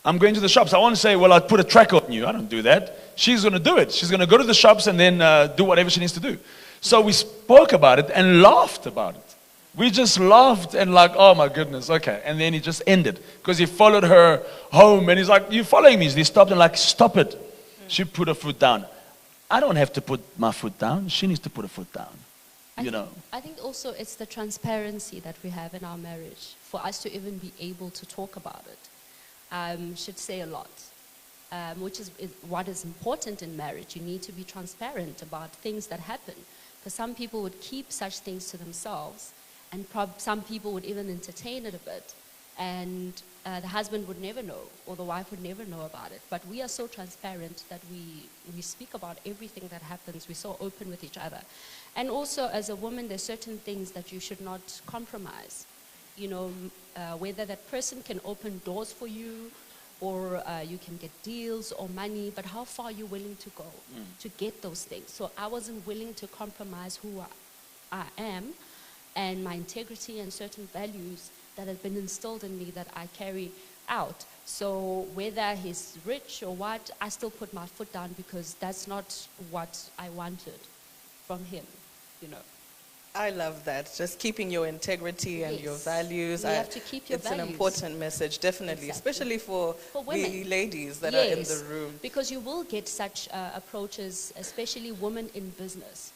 I'm going to the shops. I want to say, well, I'd put a tracker on you. I don't do that. She's going to do it. She's going to go to the shops and then do whatever she needs to do. So we spoke about it and laughed about it. We just laughed and like, oh my goodness, okay. And then it just ended because he followed her home and he's like, you following me? So he stopped and like, stop it. She put her foot down. I don't have to put my foot down. She needs to put her foot down. You know. I think also it's the transparency that we have in our marriage for us to even be able to talk about it. Should say a lot, which is what is important in marriage. You need to be transparent about things that happen. Because some people would keep such things to themselves, and some people would even entertain it a bit. And the husband would never know, or the wife would never know about it. But we are so transparent that we speak about everything that happens. We're so open with each other. And also, as a woman, there's certain things that you should not compromise. You know, whether that person can open doors for you, or you can get deals or money, but how far are you willing to go to get those things? So I wasn't willing to compromise who I am and my integrity and certain values that have been instilled in me that I carry out. So whether he's rich or what, I still put my foot down because that's not what I wanted from him, you know. I love that. Just keeping your integrity and your Yes. values. You have to keep your it's an values. important message, definitely, Exactly. especially for the women. ladies that are in the Yes, room. because you will get such approaches, especially women in business.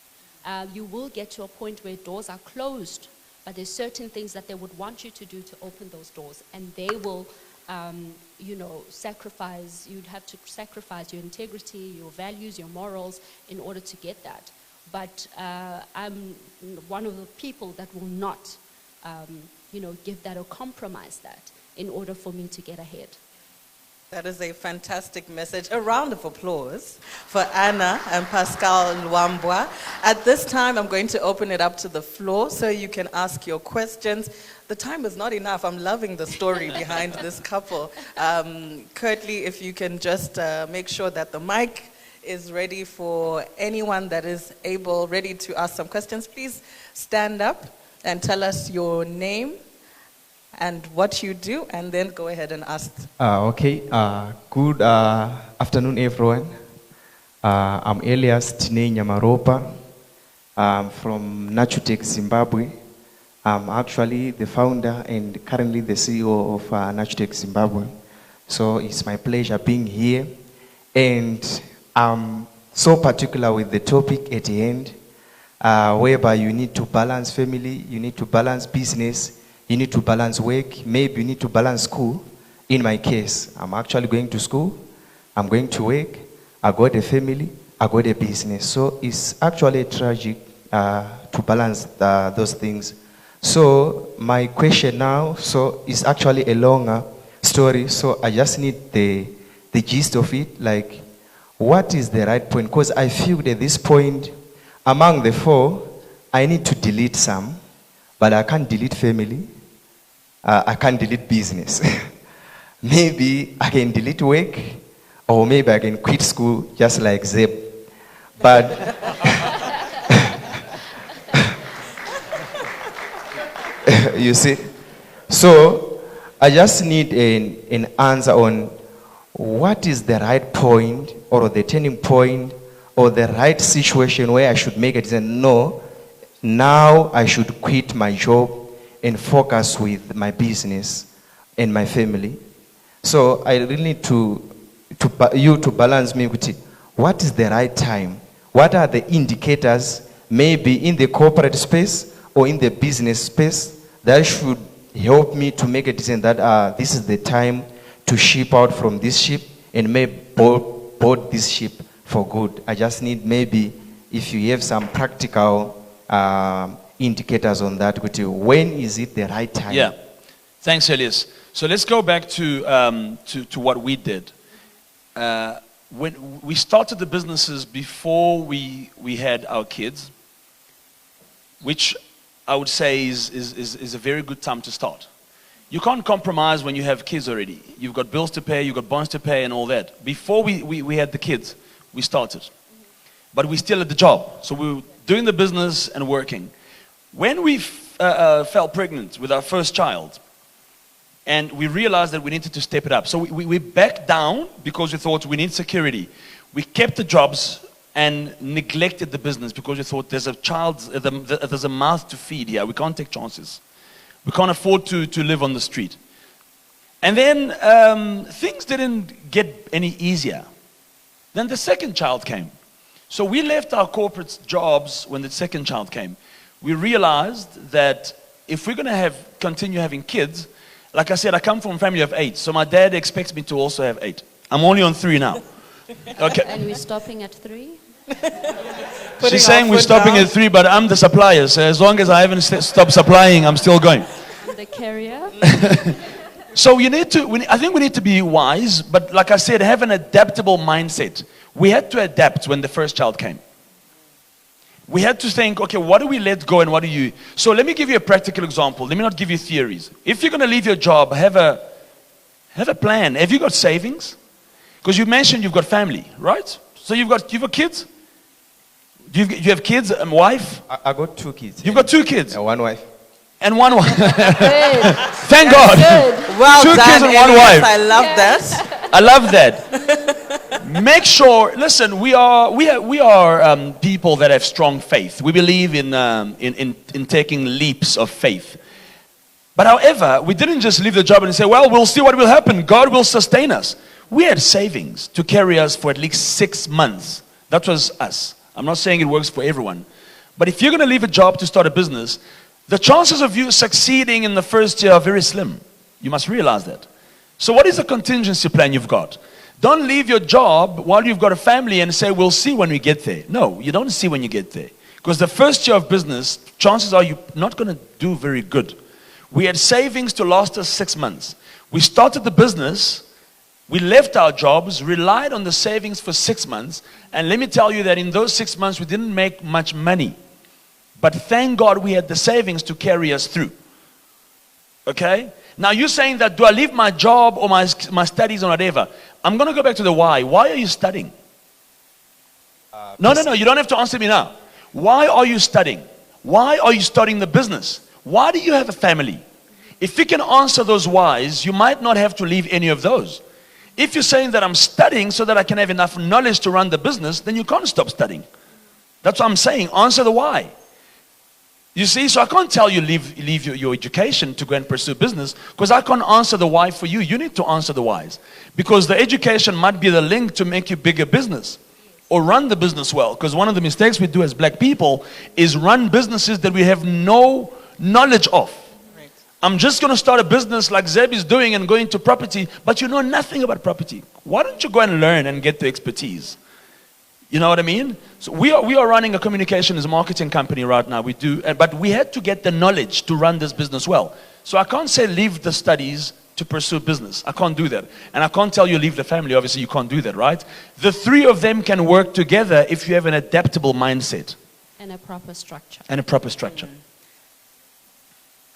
You will get to a point where doors are closed, but there's certain things that they would want you to do to open those doors, and they will, sacrifice. You'd have to sacrifice your integrity, your values, your morals in order to get that. But I'm one of the people that will not, give that or compromise that in order for me to get ahead. That is a fantastic message. A round of applause for Anna and Pascal Luambwa. At this time, I'm going to open it up to the floor so you can ask your questions. The time is not enough. I'm loving the story behind this couple. Curtly, if you can just make sure that the mic is ready for anyone that is ready to ask some questions. Please stand up and tell us your name and what you do, and then go ahead and ask. Okay. Good afternoon, everyone. I'm Elias Tine Nyamaropa. I'm from H.I.C.C, Zimbabwe. I'm actually the founder and currently the CEO of H.I.C.C, Zimbabwe. So it's my pleasure being here. And I'm so particular with the topic at the end, whereby you need to balance family, you need to balance business, you need to balance work, maybe you need to balance school. In my case, I'm actually going to school, I'm going to work, I got a family, I got a business. So it's actually tragic to balance those things. So my question now, is actually a longer story, so I just need the gist of it, like what is the right point? Because I feel that at this point, among the four, I need to delete some, but I can't delete family. I can't delete business. Maybe I can delete work, or maybe I can quit school just like Zeb. But you see, so I just need an answer on what is the right point or the turning point or the right situation where I should make a decision. No, now I should quit my job and focus with my business and my family. So I really need you to balance me with it. What is the right time? What are the indicators, maybe in the corporate space or in the business space, that should help me to make a decision that this is the time to ship out from this ship and maybe board this ship for good. I just need maybe if you have some practical indicators on that with you. When is it the right time? Yeah. Thanks, Elias. So let's go back to what we did. When we started the businesses before we had our kids, which I would say is a very good time to start. You can't compromise when you have kids already. You've got bills to pay, you've got bonds to pay and all that. Before we had the kids, we started. But we still had the job. So we were doing the business and working. When we fell pregnant with our first child, and we realized that we needed to step it up. So we backed down because we thought we need security. We kept the jobs and neglected the business because we thought there's a mouth to feed here. We can't take chances. We can't afford to live on the street. And then things didn't get any easier. Then the second child came. So we left our corporate jobs when the second child came. We realized that if we're going to continue having kids, like I said, I come from a family of 8. So my dad expects me to also have 8. I'm only on 3 now. Okay. And we're stopping at 3? She's saying we're stopping at 3, but I'm the supplier. So as long as I haven't stopped supplying, I'm still going. The carrier? So I think we need to be wise, but like I said, have an adaptable mindset. We had to adapt when the first child came. We had to think, okay, what do we let go and what do you... So let me give you a practical example. Let me not give you theories. If you're going to leave your job, have a plan. Have you got savings? Because you mentioned you've got family, right? So you've got kids? Do you have kids and wife? I got 2 kids. You've got 2 kids? And 1 wife. And 1 wife. Good. Thank God. Well 2 done, kids and 1 Elias. wife. I love that. I love that. Make sure, listen, we are people that have strong faith. We believe in taking leaps of faith. But however, we didn't just leave the job and say, well, we'll see what will happen. God will sustain us. We had savings to carry us for at least 6 months. That was us. I'm not saying it works for everyone. But if you're going to leave a job to start a business, the chances of you succeeding in the first year are very slim. You must realize that. So what is the contingency plan you've got? Don't leave your job while you've got a family and say, we'll see when we get there. No, you don't see when you get there. Because the first year of business, chances are you're not going to do very good. We had savings to last us 6 months. We started the business, we left our jobs, relied on the savings for 6 months, and let me tell you that in those 6 months we didn't make much money. But thank God we had the savings to carry us through. Okay? Now you're saying that, do I leave my job or my studies or whatever? I'm going to go back to the why. Why are you studying? No, you don't have to answer me now. Why are you studying? Why are you starting the business? Why do you have a family? If you can answer those whys, you might not have to leave any of those. If you're saying that I'm studying so that I can have enough knowledge to run the business, then you can't stop studying. That's what I'm saying. Answer the why. You see, so I can't tell you leave your education to go and pursue business, because I can't answer the why for you. You need to answer the whys. Because the education might be the link to make you bigger business or run the business well. Because one of the mistakes we do as black people is run businesses that we have no knowledge of. Right. I'm just going to start a business like Zeb is doing and go into property, but you know nothing about property. Why don't you go and learn and get the expertise? You know what I mean? So we are running a communications marketing company right now. We do, but we had to get the knowledge to run this business well. So I can't say leave the studies to pursue business. I can't do that. And I can't tell you leave the family. Obviously you can't do that, right? The three of them can work together if you have an adaptable mindset. And a proper structure. And a proper structure.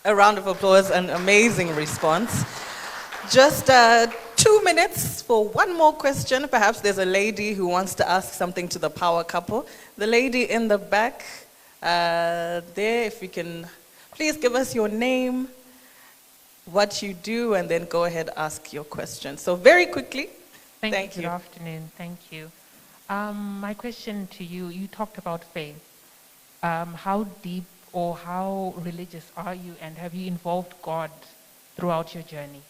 A round of applause, an amazing response. Just 2 minutes for one more question. Perhaps there's a lady who wants to ask something to the power couple. The lady in the back there, if you can please give us your name, what you do, and then go ahead ask your question. So very quickly. Thank you. Good afternoon. Thank you. My question to you, you talked about faith. How deep or how religious are you, and have you involved God throughout your journey?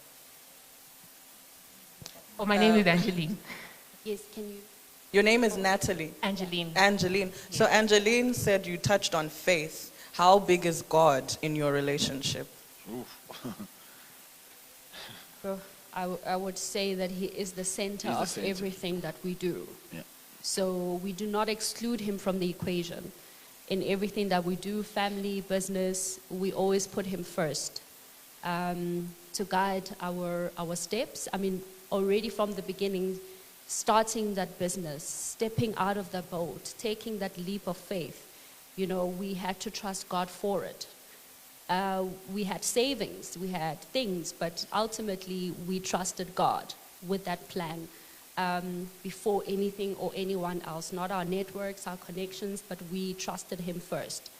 Oh, my name is Angeline. Yes, can you? Your name is Natalie. Angeline. Angeline. Yes. So Angeline said you touched on faith. How big is God in your relationship? So I would say that He is the center of everything that we do. Yeah. So we do not exclude Him from the equation. In everything that we do, family, business, we always put Him first to guide our steps. I mean, already from the beginning, starting that business, stepping out of the boat, taking that leap of faith, you know, we had to trust God for it. We had savings, we had things, but ultimately we trusted God with that plan before anything or anyone else, not our networks, our connections, but we trusted Him first.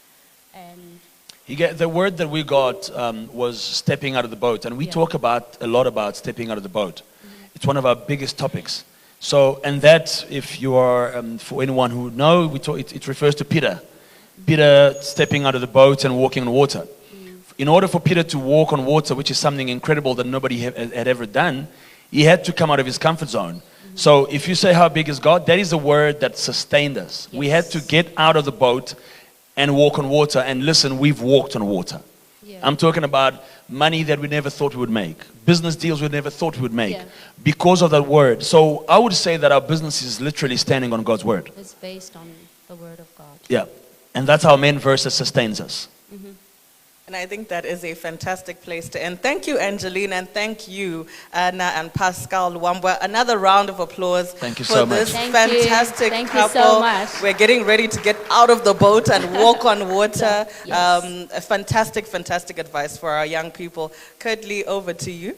And the word that we got was stepping out of the boat, and we talk a lot about stepping out of the boat. It's one of our biggest topics. So, and that, if you are, for anyone who knows, it refers to Peter. Peter stepping out of the boat and walking on water. In order for Peter to walk on water, which is something incredible that nobody had ever done, he had to come out of his comfort zone. So if you say how big is God, that is the word that sustained us. Yes. We had to get out of the boat and walk on water. And listen, we've walked on water. Yeah. I'm talking about money that we never thought we would make. Business deals we never thought we would make. Yeah. Because of that word. So I would say that our business is literally standing on God's word. It's based on the word of God. Yeah. And that's our main verse that sustains us. Mm-hmm. And I think that is a fantastic place to end. Thank you, Angeline, and thank you, Anna and Pascal Luambwa. Another round of applause for this fantastic couple. Thank you so much. We're getting ready to get out of the boat and walk on water. Yes. A fantastic, fantastic advice for our young people. Curtly, over to you.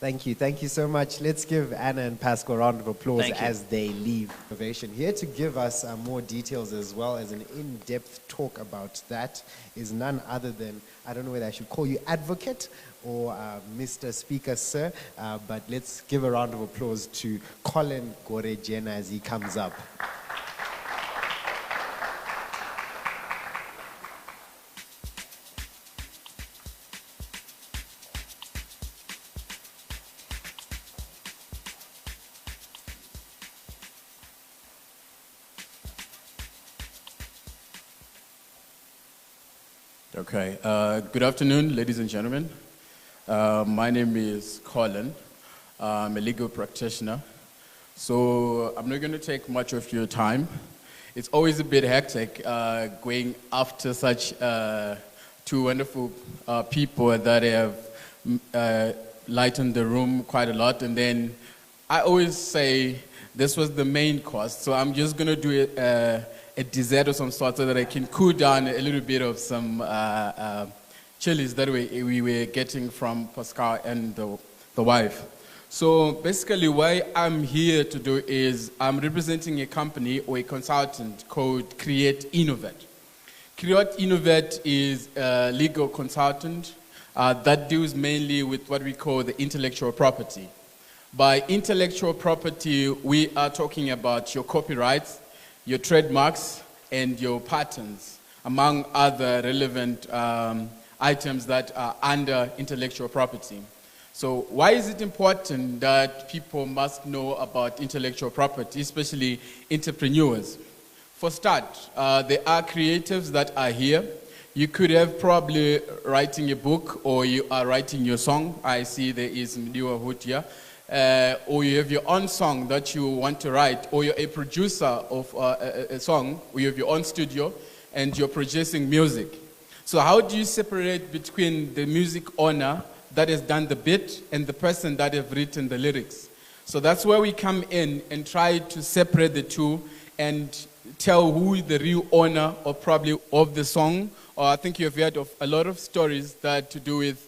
Thank you so much. Let's give Anna and Pascal a round of applause Thank you. as they leave Ovation. Here to give us more details as well as an in-depth talk about that is none other than, I don't know whether I should call you advocate or Mr. Speaker, sir, but let's give a round of applause to Colin Gorejena as he comes up. Okay, good afternoon, ladies and gentlemen. My name is Colin. I'm a legal practitioner. So I'm not going to take much of your time. It's always a bit hectic going after such two wonderful people that have lightened the room quite a lot. And then I always say this was the main cost. So I'm just going to do a dessert of some sort so that I can cool down a little bit of some chilies that we were getting from Pascal and the wife. So basically what I'm here to do is I'm representing a company or a consultant called Create Innovate. Create Innovate is a legal consultant that deals mainly with what we call the intellectual property. By intellectual property, we are talking about your copyrights, your trademarks, and your patents, among other relevant items that are under intellectual property. So why is it important that people must know about intellectual property, especially entrepreneurs? For start, there are creatives that are here. You could have probably writing a book or you are writing your song. I see there is Mutizwa Hood here. Or you have your own song that you want to write, or you're a producer of a song, or you have your own studio, and you're producing music. So how do you separate between the music owner that has done the beat and the person that have written the lyrics? So that's where we come in and try to separate the two and tell who is the real owner or probably of the song. Or I think you've heard of a lot of stories that to do with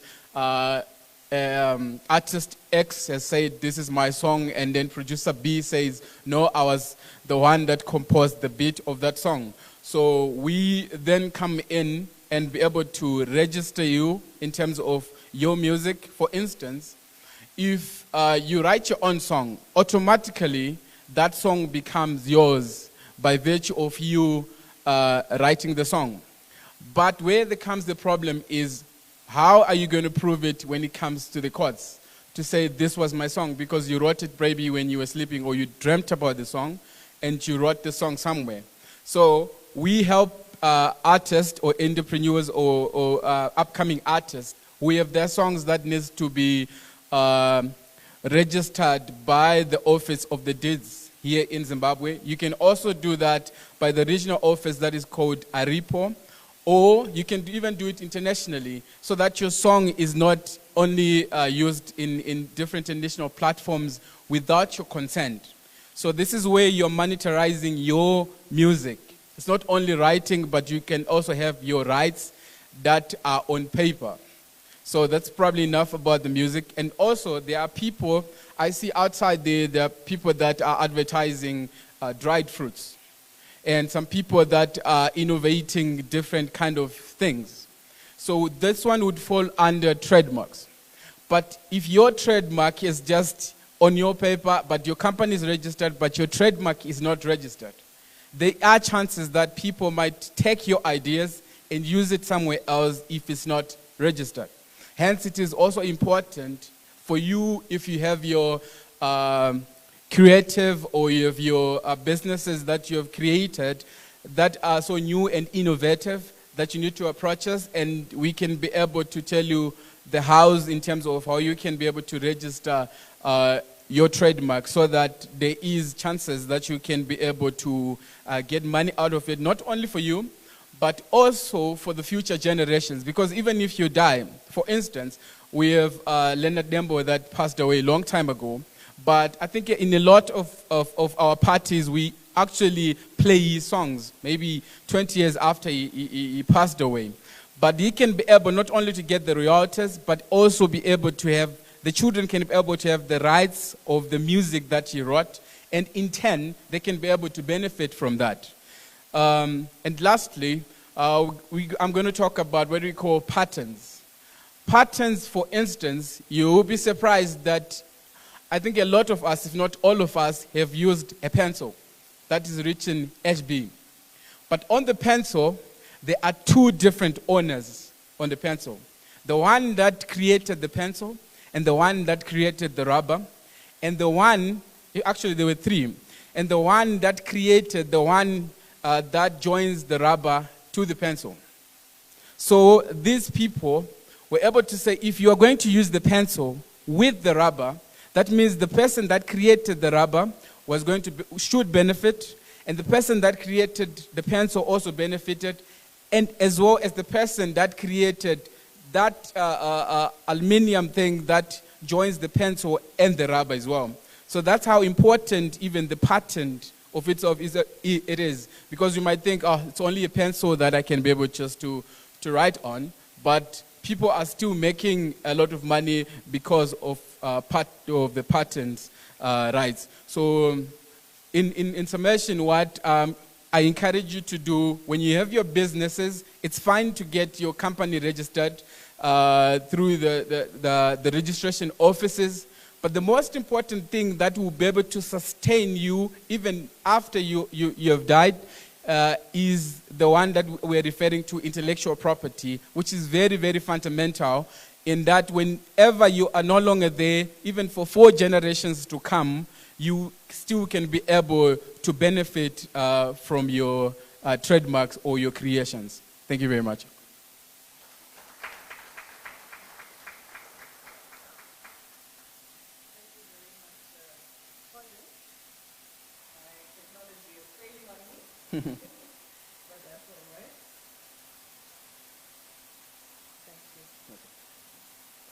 artist X has said, this is my song, and then producer B says, no, I was the one that composed the beat of that song. So we then come in and be able to register you in terms of your music. For instance, if you write your own song, automatically that song becomes yours by virtue of you writing the song. But where comes the problem is, how are you going to prove it when it comes to the courts? To say this was my song because you wrote it maybe when you were sleeping or you dreamt about the song and you wrote the song somewhere. So we help artists or entrepreneurs or upcoming artists who have their songs that needs to be registered by the Office of the Deeds here in Zimbabwe. You can also do that by the regional office that is called ARIPO. Or you can even do it internationally so that your song is not only used in different international platforms without your consent. So this is where you're monetizing your music. It's not only writing, but you can also have your rights that are on paper. So that's probably enough about the music. And also there are people, I see outside there are people that are advertising dried fruits. And some people that are innovating different kind of things. So this one would fall under trademarks. But if your trademark is just on your paper, but your company is registered, but your trademark is not registered, there are chances that people might take your ideas and use it somewhere else if it's not registered. Hence, it is also important for you, if you have your creative or you have your businesses that you have created that are so new and innovative that you need to approach us, and we can be able to tell you the hows in terms of how you can be able to register your trademark so that there is chances that you can be able to get money out of it, not only for you, but also for the future generations. Because even if you die, for instance, we have Leonard Dembo that passed away a long time ago. But I think in a lot of our parties, we actually play his songs, maybe 20 years after he passed away. But he can be able not only to get the royalties, but also be able to have the children can be able to have the rights of the music that he wrote, and in turn, they can be able to benefit from that. And lastly, I'm going to talk about what we call patterns. Patterns, for instance, you will be surprised that I think a lot of us, if not all of us, have used a pencil that is written HB. But on the pencil, there are two different owners on the pencil. The one that created the pencil, and the one that created the rubber, and the one, actually there were three, and the one that created the one that joins the rubber to the pencil. So these people were able to say, if you are going to use the pencil with the rubber, that means the person that created the rubber should benefit, and the person that created the pencil also benefited, and as well as the person that created that aluminum thing that joins the pencil and the rubber as well. So that's how important even the patent of itself it is. Because you might think, oh, it's only a pencil that I can be able just to write on, but people are still making a lot of money because of the patent rights. So in summation, what I encourage you to do when you have your businesses, it's fine to get your company registered through the registration offices. But the most important thing that will be able to sustain you even after you have died is the one that we're referring to, intellectual property, which is very, very fundamental in that whenever you are no longer there, even for 4 generations to come, you still can be able to benefit from your trademarks or your creations. Thank you very much.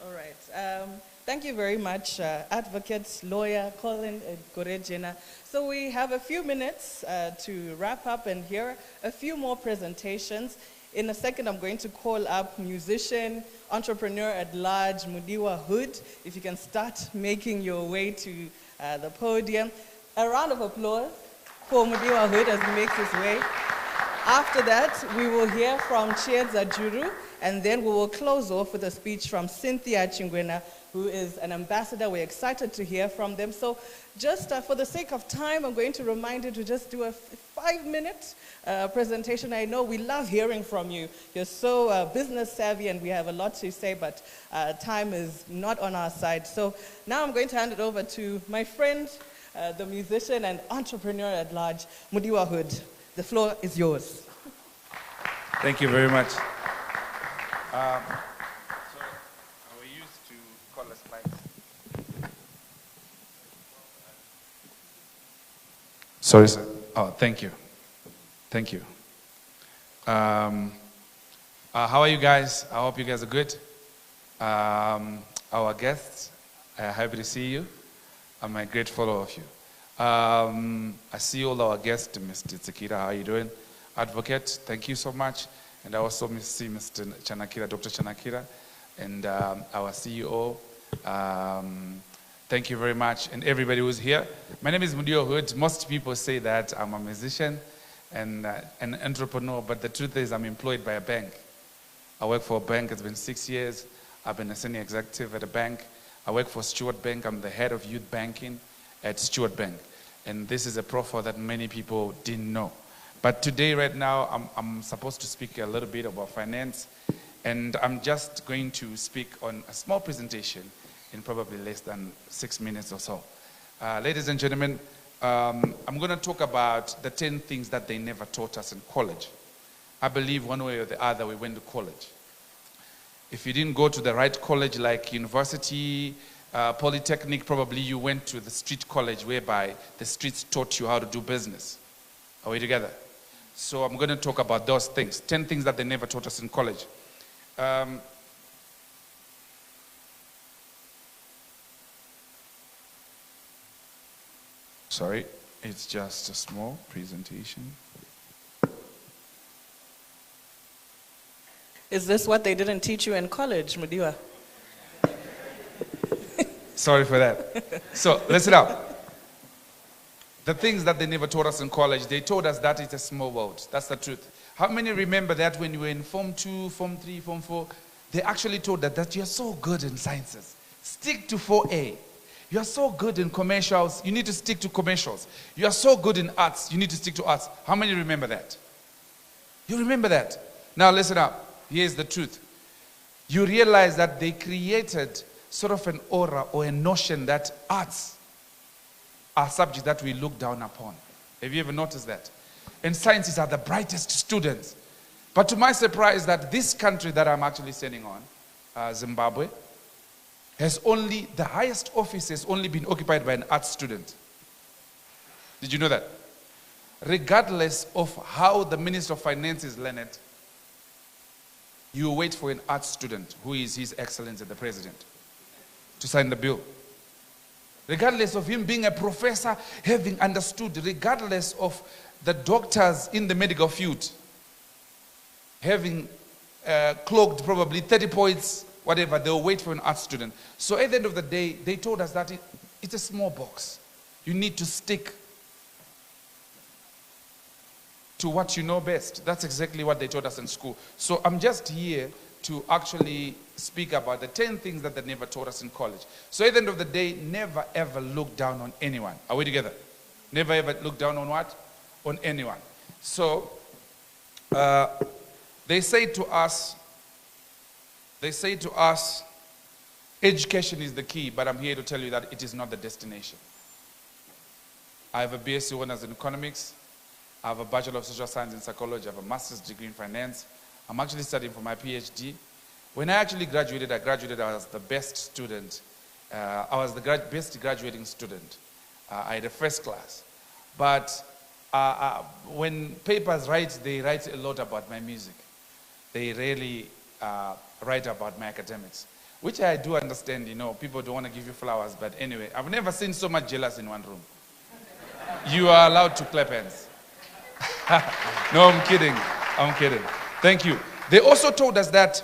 All right. Thank you very much, advocate, lawyer, Colin Gorejena. So we have a few minutes to wrap up and hear a few more presentations. In a second, I'm going to call up musician, entrepreneur at large, Mudiwa Hood. If you can start making your way to the podium. A round of applause for Mudiwa Hood as he makes his way. After that, we will hear from Chiedza Juru, and then we will close off with a speech from Cynthia Chingwena, who is an ambassador. We're excited to hear from them. So just for the sake of time, I'm going to remind you to just do a 5-minute presentation. I know we love hearing from you. You're so business savvy, and we have a lot to say, but time is not on our side. So now I'm going to hand it over to my friend, the musician and entrepreneur at large, Mudiwa Hood. The floor is yours. Thank you very much. So are we used to call us mics? Sorry, sir. Oh, thank you. Thank you. How are you guys? I hope you guys are good. Our guests, happy to see you. I'm a great follower of you. I see all our guests, Mr. Tsekira, how are you doing? Advocate, thank you so much. And I also see Mr. Chanakira, Dr. Chanakira, and our CEO. Thank you very much, and everybody who's here. My name is Mudiwa Hood. Most people say that I'm a musician and an entrepreneur, but the truth is I'm employed by a bank. I work for a bank. It's been 6 years. I've been a senior executive at a bank. I work for Stewart Bank. I'm the head of youth banking at Stewart Bank. And this is a profile that many people didn't know. But today, right now, I'm supposed to speak a little bit about finance. And I'm just going to speak on a small presentation in probably less than 6 minutes or so. Ladies and gentlemen, I'm going to talk about the 10 things that they never taught us in college. I believe one way or the other we went to college. If you didn't go to the right college like university, polytechnic, probably you went to the street college whereby the streets taught you how to do business. Are we together? So I'm going to talk about those things, 10 things that they never taught us in college. Sorry, it's just a small presentation. Is this what they didn't teach you in college, Mudiwa? Sorry for that. So, listen up. The things that they never taught us in college, they told us that it's a small world. That's the truth. How many remember that when you were in Form 2, Form 3, Form 4, they actually told that you're so good in sciences. Stick to 4A. You're so good in commercials, you need to stick to commercials. You're so good in arts, you need to stick to arts. How many remember that? You remember that? Now listen up. Here's the truth. You realize that they created sort of an aura or a notion that arts are subjects that we look down upon. Have you ever noticed that? And sciences are the brightest students. But to my surprise, that this country that I'm actually sitting on, Zimbabwe, has only, the highest office has only been occupied by an art student. Did you know that? Regardless of how the Minister of Finance is learned, you wait for an art student, who is His Excellency the President, to sign the bill. Regardless of him being a professor, having understood, regardless of the doctors in the medical field, having clocked probably 30 points, whatever, they'll wait for an art student. So at the end of the day, they told us that it's a small box. You need to stick to what you know best. That's exactly what they taught us in school. So I'm just here to actually speak about the 10 things that they never taught us in college. So at the end of the day, never ever look down on anyone. Are we together? Never ever look down on what? On anyone. So they say to us, education is the key, but I'm here to tell you that it is not the destination. I have a BSc Honors in Economics. I have a Bachelor of Social Science in Psychology. I have a Master's degree in Finance. I'm actually studying for my PhD. When I actually graduated, I was the best student. I was the best graduating student. I had a first class. But when papers write, they write a lot about my music. They really write about my academics, which I do understand. You know, people don't want to give you flowers, but anyway, I've never seen so much jealous in one room. You are allowed to clap hands. No, I'm kidding. I'm kidding. Thank you. They also told us that,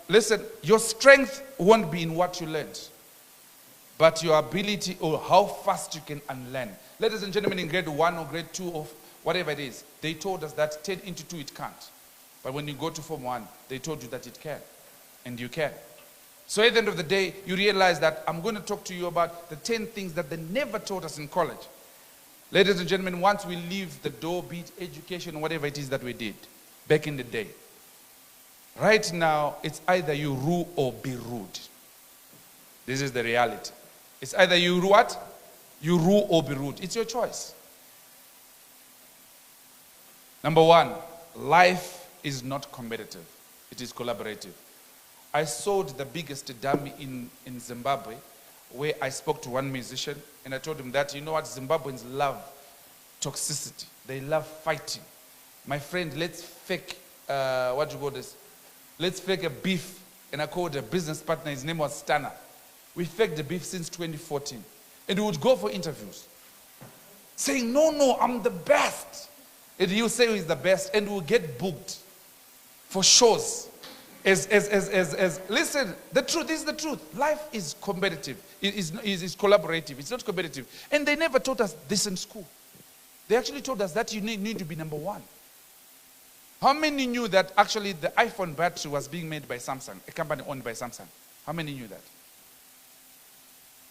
listen, your strength won't be in what you learned, but your ability or how fast you can unlearn. Ladies and gentlemen, in grade 1 or grade 2 or whatever it is, they told us that 10 into 2 it can't. But when you go to Form 1, they told you that it can. And you can. So at the end of the day, you realize that I'm going to talk to you about the 10 things that they never taught us in college. Ladies and gentlemen, once we leave the door, be it education, whatever it is that we did back in the day, right now, it's either you rule or be rude. This is the reality. It's either you what? You rule or be rude. It's your choice. Number 1, life is not competitive. It is collaborative. I sold the biggest dummy in Zimbabwe, where I spoke to one musician, and I told him that, you know what, Zimbabweans love toxicity. They love fighting. My friend, let's fake, what do you call this? Let's fake a beef. And I called a business partner, his name was Stana. We faked the beef since 2014. And we would go for interviews, saying, no, I'm the best. And he'll say he's the best, and we'll get booked for shows. Listen, the truth is the truth. Life is competitive. It is collaborative. It's not competitive. And they never taught us this in school. They actually told us that you need to be number 1. How many knew that actually the iPhone battery was being made by Samsung, a company owned by Samsung? How many knew that?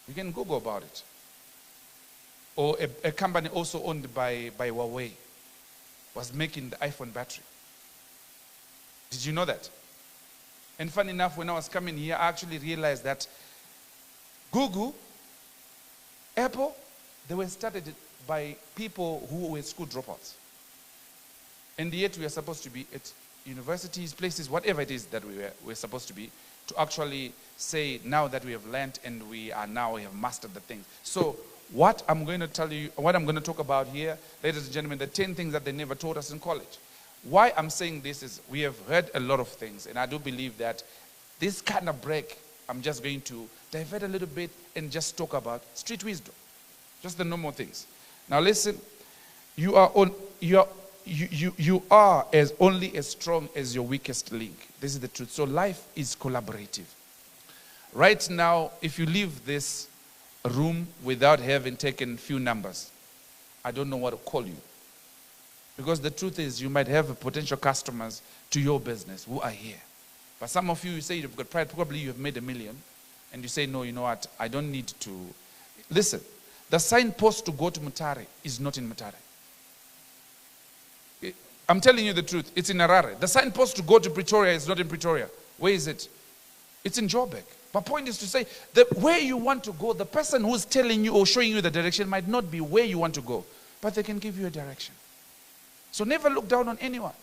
You can Google about it. Or a company also owned by Huawei was making the iPhone battery. Did you know that? And funny enough, when I was coming here, I actually realized that Google, Apple, they were started by people who were school dropouts. And yet we are supposed to be at universities, places, whatever it is that we're supposed to be, to actually say now that we have learned and we have mastered the things. So what I'm going to tell you, what I'm going to talk about here, ladies and gentlemen, the 10 things that they never taught us in college. Why I'm saying this is we have heard a lot of things, and I do believe that this kind of break, I'm just going to divert a little bit and just talk about street wisdom, just the normal things. Now listen, you are only as strong as your weakest link. This is the truth. So life is collaborative. Right now, if you leave this room without having taken few numbers, I don't know what to call you. Because the truth is, you might have potential customers to your business who are here. But some of you say you've got pride, probably you have made $1 million, and you say, no, you know what, I don't need to. Listen, the signpost to go to Mutare is not in Mutare. I'm telling you the truth, it's in Harare. The signpost to go to Pretoria is not in Pretoria. Where is it? It's in Joburg. My point is to say that where you want to go, the person who's telling you or showing you the direction might not be where you want to go, but they can give you a direction. So never look down on anyone.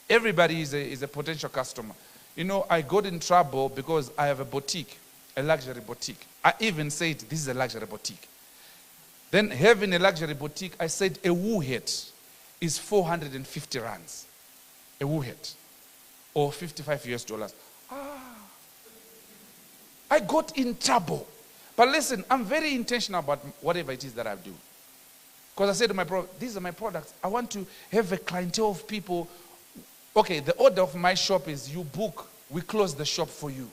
Everybody is a potential customer. You know, I got in trouble because I have a boutique, a luxury boutique. I even said this is a luxury boutique. Then having a luxury boutique, I said a woo hat is 450 rands. A woo hat. Or $55. I got in trouble. But listen, I'm very intentional about whatever it is that I do. Because I said to my bro, these are my products. I want to have a clientele of people. Okay, the order of my shop is you book, we close the shop for you.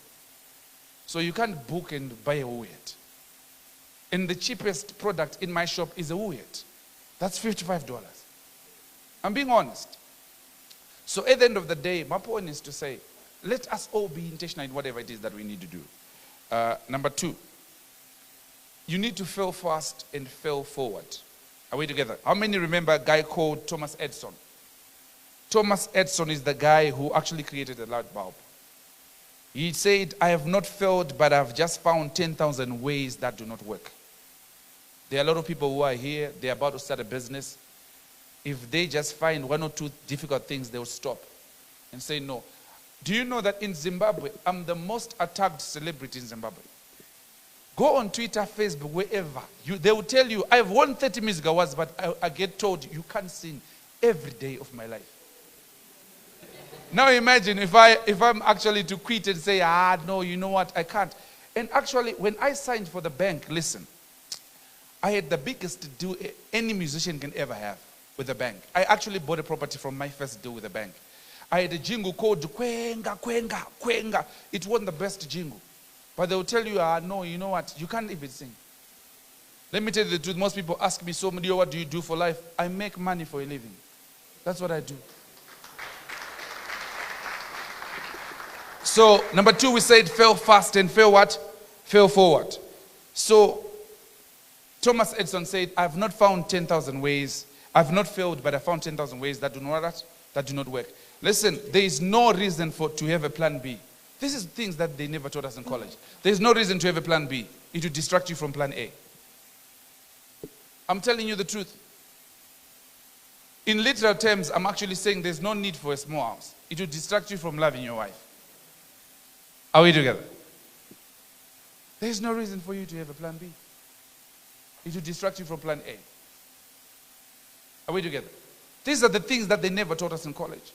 So you can't book and buy a woo hat. And the cheapest product in my shop is a woo hat. That's $55. I'm being honest. So at the end of the day, my point is to say, let us all be intentional in whatever it is that we need to do. Number 2, you need to fail fast and fail forward. Are we together? How many remember a guy called Thomas Edison? Thomas Edison is the guy who actually created the light bulb. He said, I have not failed, but I've just found 10,000 ways that do not work. There are a lot of people who are here, they're about to start a business. If they just find 1 or 2 difficult things, they'll stop and say no. Do you know that in Zimbabwe, I'm the most attacked celebrity in Zimbabwe? Go on Twitter, Facebook, wherever. They will tell you, I've won 30 music awards, but I get told you can't sing every day of my life. Now imagine if I'm actually to quit and say, no, you know what, I can't. And actually, when I signed for the bank, listen, I had the biggest deal any musician can ever have with the bank. I actually bought a property from my first deal with the bank. I had a jingle called Kwenga, Kwenga, Kwenga. It wasn't the best jingle. But they will tell you, no, you know what, you can't even sing. Let me tell you the truth. Most people ask me, so Mudio, what do you do for life? I make money for a living. That's what I do. So, number 2, we said fail fast and fail what? Fail forward. So, Thomas Edison said, I've not found 10,000 ways. I've not failed, but I found 10,000 ways that do not work. Listen, there is no reason to have a plan B. This is things that they never taught us in college. There is no reason to have a plan B. It will distract you from plan A. I'm telling you the truth. In literal terms, I'm actually saying there's no need for a small house. It will distract you from loving your wife. Are we together? There's no reason for you to have a plan B. It will distract you from plan A. Are we together? These are the things that they never taught us in college.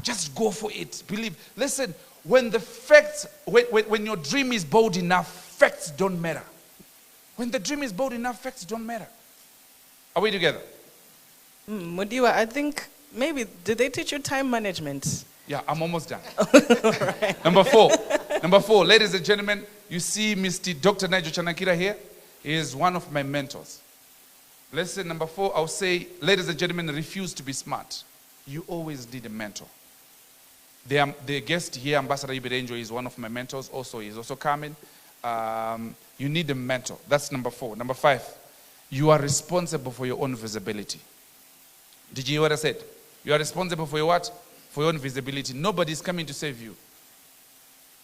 Just go for it. Believe. Listen, when the facts, when your dream is bold enough, facts don't matter. When the dream is bold enough, facts don't matter. Are we together? Mudiwa, I think maybe, did they teach you time management? Yeah, I'm almost done. Right. Number four, ladies and gentlemen, you see Mr. Dr. Nigel Chanakira here. He is one of my mentors. Listen, number 4, I'll say, ladies and gentlemen, refuse to be smart. You always need a mentor. The guest here, Ambassador Ibirenjo, is one of my mentors. Also, he's also coming. You need a mentor. That's number 4. Number 5, you are responsible for your own visibility. Did you hear what I said? You are responsible for your what? For your own visibility. Nobody's coming to save you.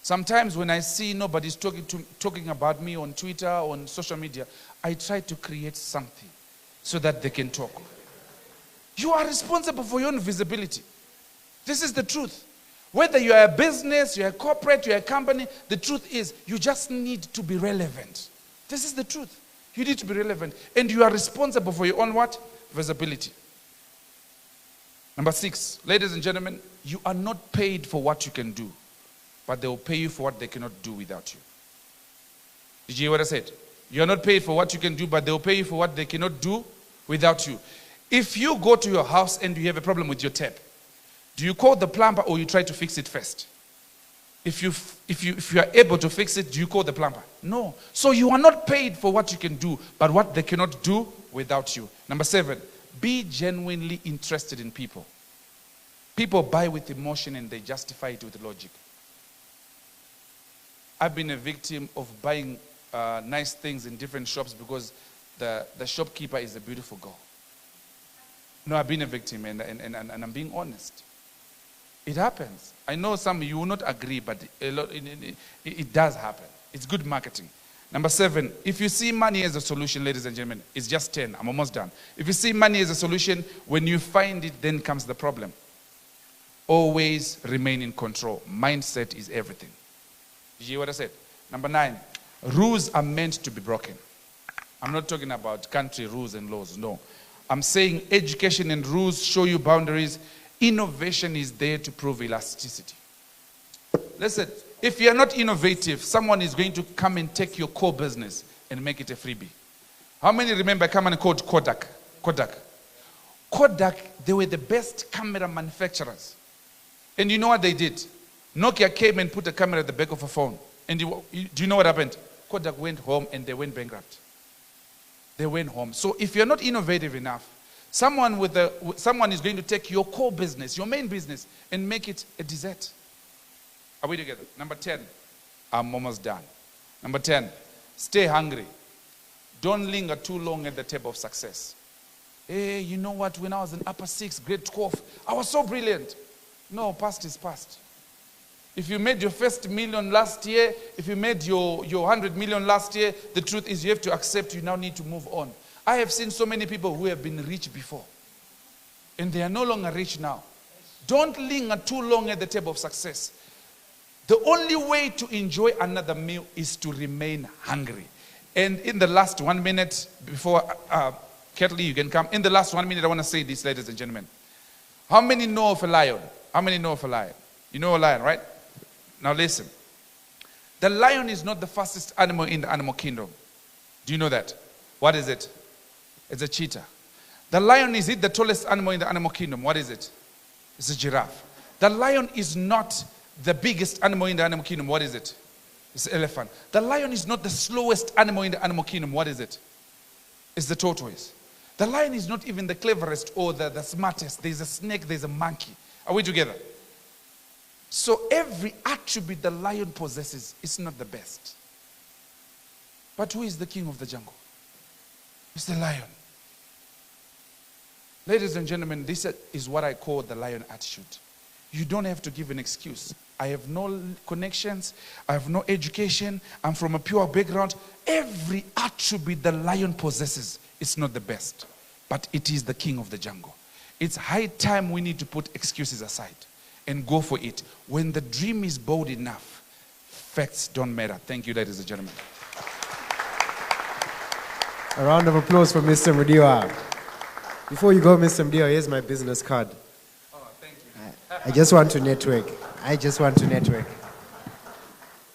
Sometimes when I see nobody's talking about me on Twitter, on social media, I try to create something so that they can talk. You are responsible for your own visibility. This is the truth. Whether you are a business, you're a corporate, you're a company, the truth is you just need to be relevant. This is the truth. You need to be relevant. And you are responsible for your own what? Visibility. Number 6, ladies and gentlemen, you are not paid for what you can do, but they will pay you for what they cannot do without you. Did you hear what I said? You are not paid for what you can do, but they will pay you for what they cannot do without you. If you go to your house and you have a problem with your tap, Do you call the plumber or you try to fix it first? If you are able to fix it, do you call the plumber? No. So you are not paid for what you can do, but what they cannot do without you. Number 7, be genuinely interested in people. People buy with emotion and they justify it with logic. I've been a victim of buying nice things in different shops because the shopkeeper is a beautiful girl. No, I've been a victim and I'm being honest. It happens. I know some of you will not agree, but it does happen. It's good marketing. Number 7, if you see money as a solution, ladies and gentlemen, it's just 10. I'm almost done. If you see money as a solution, when you find it, then comes the problem. Always remain in control. Mindset is everything. Did you hear what I said? Number 9, rules are meant to be broken. I'm not talking about country rules and laws, no. I'm saying education and rules show you boundaries. Innovation is there to prove elasticity. Listen, if you're not innovative, someone is going to come and take your core business and make it a freebie. How many remember a company called Kodak? Kodak, they were the best camera manufacturers. And you know what they did? Nokia came and put a camera at the back of a phone. And do you know what happened? Kodak went home and they went bankrupt. They went home. So if you're not innovative enough, someone is going to take your core business, your main business, and make it a dessert. Are we together? Number 10. I'm almost done. Number 10. Stay hungry. Don't linger too long at the table of success. Hey, you know what? When I was in upper 6, grade 12, I was so brilliant. No, past is past. If you made your first million last year, if you made your 100 million last year, the truth is you have to accept you now need to move on. I have seen so many people who have been rich before, and they are no longer rich now. Don't linger too long at the table of success. The only way to enjoy another meal is to remain hungry. And in the last 1 minute, before Curtly, you can come. In the last 1 minute, I want to say this, ladies and gentlemen. How many know of a lion? How many know of a lion? You know a lion, right? Now listen. The lion is not the fastest animal in the animal kingdom. Do you know that? What is it? It's a cheetah. The lion, is it the tallest animal in the animal kingdom? What is it? It's a giraffe. The lion is not the biggest animal in the animal kingdom. What is it? It's an elephant. The lion is not the slowest animal in the animal kingdom. What is it? It's the tortoise. The lion is not even the cleverest or the smartest. There's a snake, there's a monkey. Are we together? So every attribute the lion possesses is not the best. But who is the king of the jungle? It's the lion. Ladies and gentlemen, this is what I call the lion attitude. You don't have to give an excuse. I have no connections. I have no education. I'm from a pure background. Every attribute the lion possesses is not the best, but it is the king of the jungle. It's high time we need to put excuses aside and go for it. When the dream is bold enough, facts don't matter. Thank you, ladies and gentlemen. A round of applause for Mr. Mutizwa. Before you go, Mr. Mutizwa, here's my business card. Oh, thank you. I just want to network.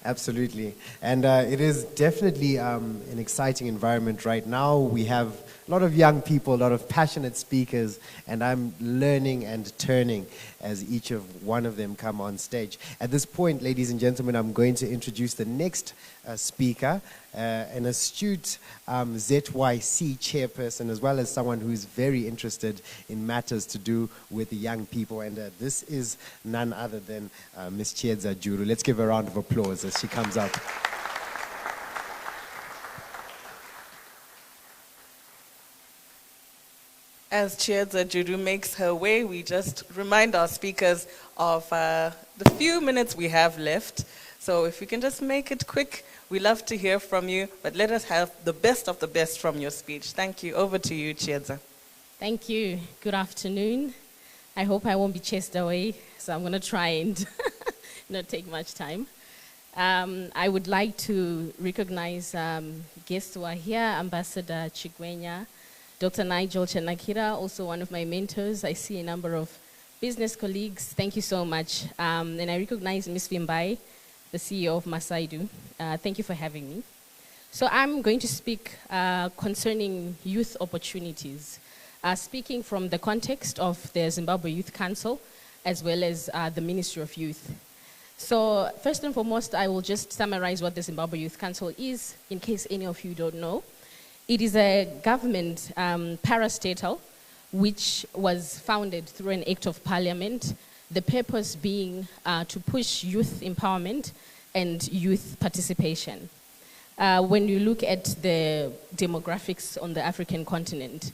Absolutely. And it is definitely an exciting environment right now. We have a lot of young people, a lot of passionate speakers, and I'm learning and turning as each of one of them come on stage. At this point, ladies and gentlemen, I'm going to introduce the next speaker, an astute ZIC chairperson, as well as someone who is very interested in matters to do with the young people. And this is none other than Ms. Chiedza Juru. Let's give her a round of applause as she comes up. As Chiedza Juru makes her way, we just remind our speakers of the few minutes we have left. So if you can just make it quick, we love to hear from you, but let us have the best of the best from your speech. Thank you. Over to you, Chiedza. Thank you. Good afternoon. I hope I won't be chased away, so I'm going to try and not take much time. I would like to recognize guests who are here, Ambassador Chigwenya, Dr. Nigel Chenakira, also one of my mentors. I see a number of business colleagues. Thank you so much. And I recognize Ms. Vimbai, the CEO of M.A.C.Y.D.O. Thank you for having me. So I'm going to speak concerning youth opportunities. Speaking from the context of the Zimbabwe Youth Council, as well as the Ministry of Youth. So first and foremost, I will just summarize what the Zimbabwe Youth Council is, in case any of you don't know. It is a government parastatal which was founded through an act of parliament, the purpose being to push youth empowerment and youth participation. When you look at the demographics on the African continent,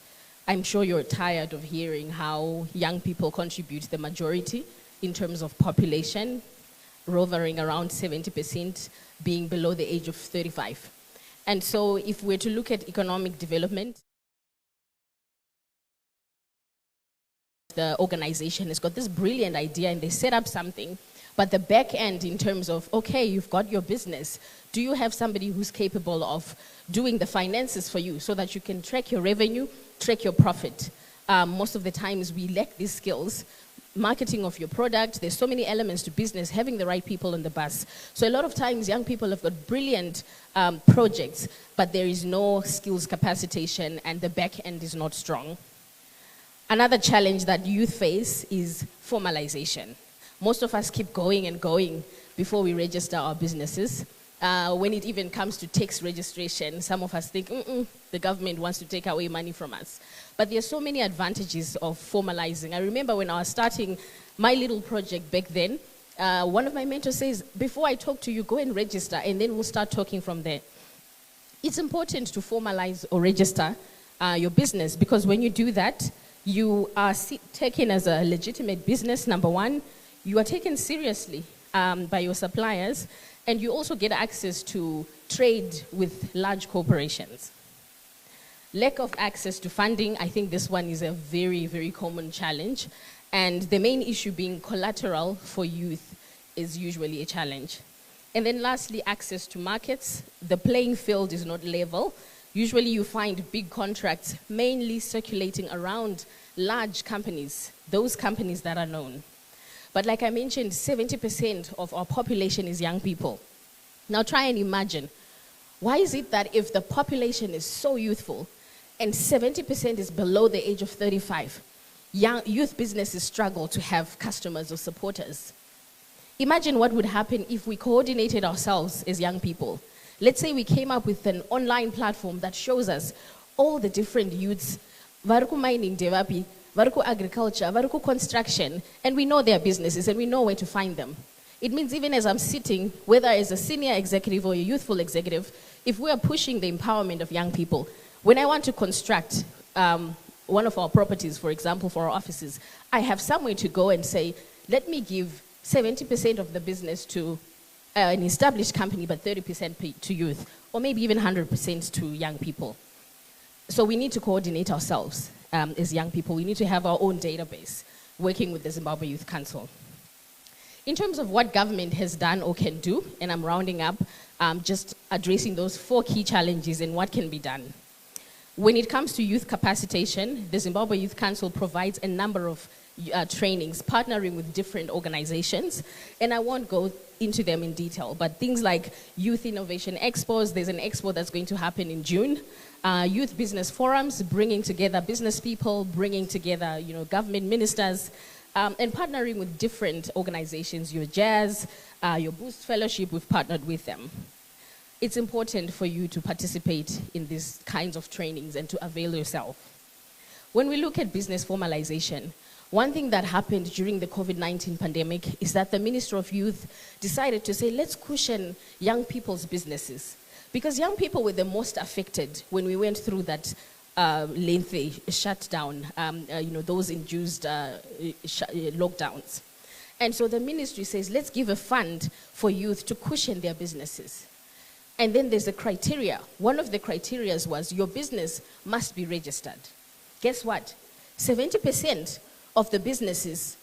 I'm sure you're tired of hearing how young people contribute the majority in terms of population, rovering around 70%, being below the age of 35. And so if we're to look at economic development, the organization has got this brilliant idea and they set up something, but the back end in terms of, okay, you've got your business, do you have somebody who's capable of doing the finances for you so that you can track your revenue, track your profit? Most of the times we lack these skills. Marketing of your product, there's so many elements to business, having the right people on the bus. So a lot of times young people have got brilliant projects, but there is no skills capacitation and the back end is not strong. Another challenge that youth face is formalization. Most of us keep going and going before we register our businesses. When it even comes to tax registration, some of us think, the government wants to take away money from us. But there are so many advantages of formalizing. I remember when I was starting my little project back then, one of my mentors says, before I talk to you, go and register, and then we'll start talking from there. It's important to formalize or register your business, because when you do that, you are taken as a legitimate business, number one. You are taken seriously by your suppliers, and you also get access to trade with large corporations. Lack of access to funding, I think this one is a very, very common challenge. And the main issue being collateral for youth is usually a challenge. And then lastly, access to markets. The playing field is not level. Usually you find big contracts mainly circulating around large companies, those companies that are known. But like I mentioned, 70% of our population is young people. Now try and imagine, why is it that if the population is so youthful and 70% is below the age of 35, youth businesses struggle to have customers or supporters? Imagine what would happen if we coordinated ourselves as young people. Let's say we came up with an online platform that shows us all the different youths, variku mining devapi, variku agriculture, variku construction, and we know their businesses and we know where to find them. It means even as I'm sitting, whether as a senior executive or a youthful executive, if we are pushing the empowerment of young people, when I want to construct one of our properties, for example, for our offices, I have somewhere to go and say, let me give 70% of the business to an established company, but 30% to youth, or maybe even 100% to young people. So we need to coordinate ourselves as young people. We need to have our own database, working with the Zimbabwe Youth Council. In terms of what government has done or can do, and I'm rounding up, just addressing those 4 key challenges and what can be done. When it comes to youth capacitation, the Zimbabwe Youth Council provides a number of trainings, partnering with different organizations, and I won't go into them in detail, but things like Youth Innovation Expos, there's an expo that's going to happen in June, youth business forums, bringing together business people, bringing together government ministers, and partnering with different organizations, your Jazz, your Boost Fellowship, we've partnered with them. It's important for you to participate in these kinds of trainings and to avail yourself. When we look at business formalization, one thing that happened during the COVID-19 pandemic is that the Ministry of Youth decided to say, let's cushion young people's businesses. Because young people were the most affected when we went through that lengthy shutdown, those induced lockdowns. And so the ministry says, let's give a fund for youth to cushion their businesses. And then there's a criteria. One of the criteria was your business must be registered. Guess what? 70% of the businesses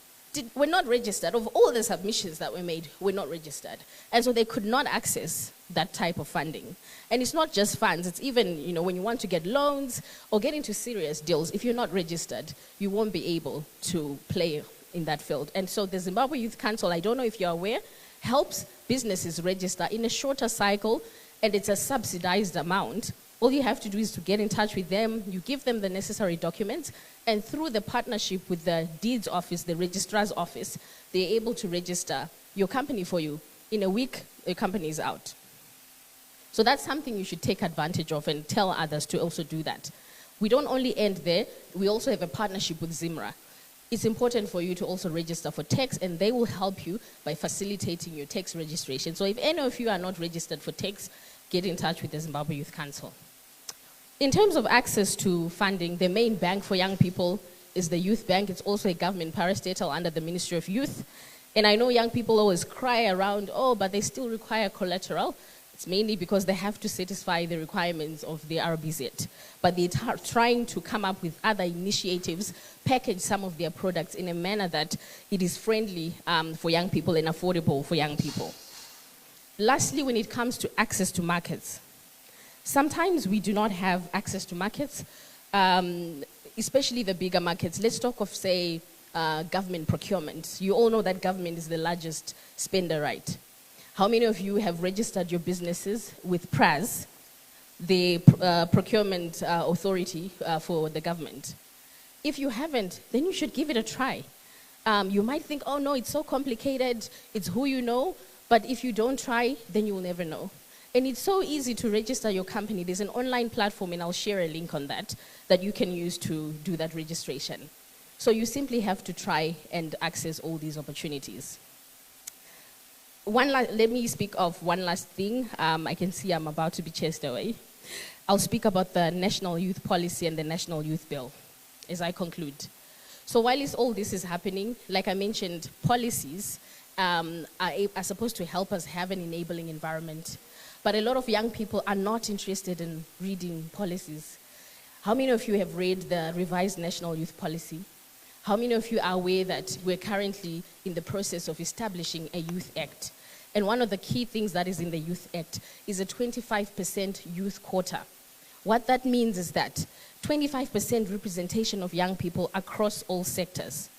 were not registered. Of all the submissions that were made, were not registered. And so they could not access that type of funding. And it's not just funds. It's even, when you want to get loans or get into serious deals, if you're not registered, you won't be able to play in that field. And so the Zimbabwe Youth Council, I don't know if you're aware, helps businesses register in a shorter cycle, and it's a subsidized amount All you have to do is to get in touch with them, you give them the necessary documents, and through the partnership with the deeds office, the registrar's office, they're able to register your company for you. In a week, your company is out. So that's something you should take advantage of and tell others to also do that. We don't only end there, we also have a partnership with ZIMRA. It's important for you to also register for tax, and they will help you by facilitating your tax registration. So if any of you are not registered for tax, get in touch with the Zimbabwe Youth Council. In terms of access to funding, the main bank for young people is the Youth Bank. It's also a government parastatal under the Ministry of Youth. And I know young people always cry around, oh, but they still require collateral. It's mainly because they have to satisfy the requirements of the RBZ. But they're trying to come up with other initiatives, package some of their products in a manner that it is friendly for young people and affordable for young people. Lastly, when it comes to access to markets, sometimes we do not have access to markets, especially the bigger markets. Let's talk of, say, government procurement. You all know that government is the largest spender, right? How many of you have registered your businesses with PRAS, the procurement authority for the government? If you haven't, then you should give it a try. You might think, oh no, it's so complicated, it's who you know, but if you don't try, then you will never know. And it's so easy to register your company. There's an online platform, and I'll share a link on that, that you can use to do that registration. So you simply have to try and access all these opportunities. Let me speak of one last thing. I can see I'm about to be chased away. I'll speak about the National Youth Policy and the National Youth Bill as I conclude. So while all this is happening, like I mentioned, policies are supposed to help us have an enabling environment. But a lot of young people are not interested in reading policies. How many of you have read the revised National Youth Policy? How many of you are aware that we're currently in the process of establishing a Youth Act? And one of the key things that is in the Youth Act is a 25% youth quota. What that means is that 25% representation of young people across all sectors.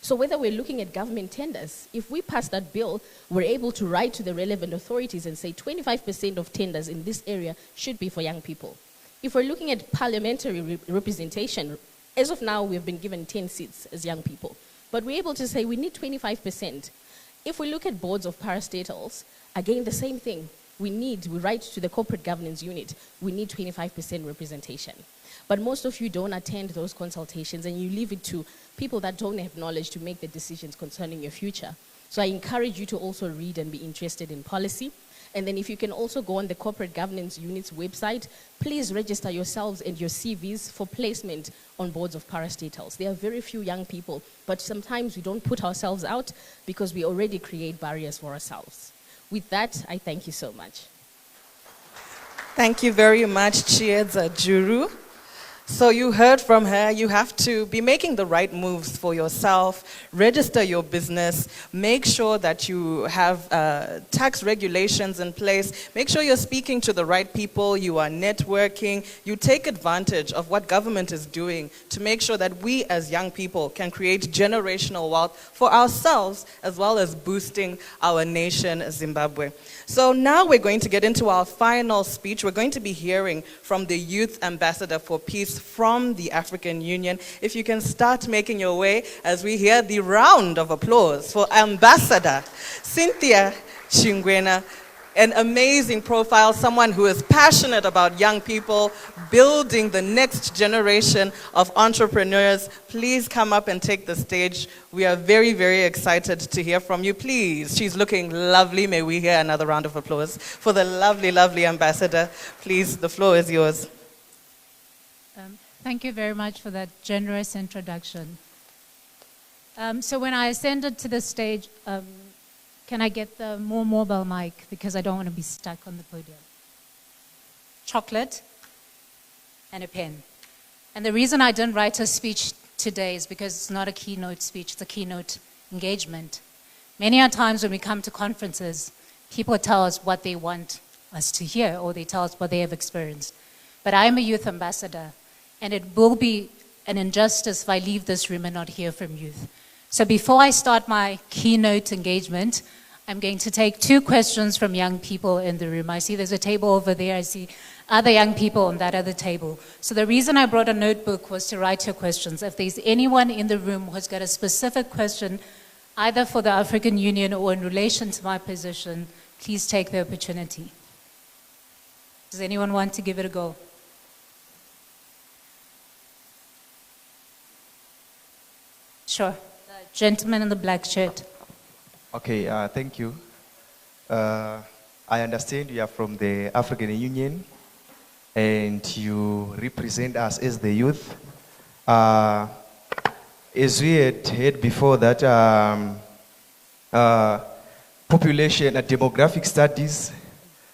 So whether we're looking at government tenders, if we pass that bill, we're able to write to the relevant authorities and say 25% of tenders in this area should be for young people. If we're looking at parliamentary representation, as of now, we've been given 10 seats as young people. But we're able to say we need 25%. If we look at boards of parastatals, again, the same thing. We write to the corporate governance unit, we need 25% representation. But most of you don't attend those consultations, and you leave it to people that don't have knowledge to make the decisions concerning your future. So I encourage you to also read and be interested in policy. And then if you can also go on the corporate governance unit's website, please register yourselves and your CVs for placement on boards of parastatals. There are very few young people, but sometimes we don't put ourselves out because we already create barriers for ourselves. With that, I thank you so much. Thank you very much, Chiedza Juru. So you heard from her, you have to be making the right moves for yourself, register your business, make sure that you have tax regulations in place, make sure you're speaking to the right people, you are networking, you take advantage of what government is doing to make sure that we as young people can create generational wealth for ourselves as well as boosting our nation, Zimbabwe. So now we're going to get into our final speech. We're going to be hearing from the Youth Ambassador for Peace from the African Union. If you can start making your way as we hear the round of applause for Ambassador Cynthia Chingwena, an amazing profile, someone who is passionate about young people, building the next generation of entrepreneurs. Please come up and take the stage. We are very, very excited to hear from you. Please, she's looking lovely. May we hear another round of applause for the lovely, lovely ambassador. Please, the floor is yours. Thank you very much for that generous introduction. So when I ascended to the stage, can I get the more mobile mic because I don't want to be stuck on the podium? Chocolate and a pen. And the reason I didn't write a speech today is because it's not a keynote speech, it's a keynote engagement. Many a times when we come to conferences, people tell us what they want us to hear or they tell us what they have experienced. But I am a youth ambassador, and it will be an injustice if I leave this room and not hear from youth. So before I start my keynote engagement, I'm going to take 2 questions from young people in the room. I see there's a table over there. I see other young people on that other table. So the reason I brought a notebook was to write your questions. If there's anyone in the room who's got a specific question, either for the African Union or in relation to my position, please take the opportunity. Does anyone want to give it a go? Sure. The gentleman in the black shirt. Okay, thank you. I understand you are from the African Union and you represent us as the youth. As we had heard before that population and demographic studies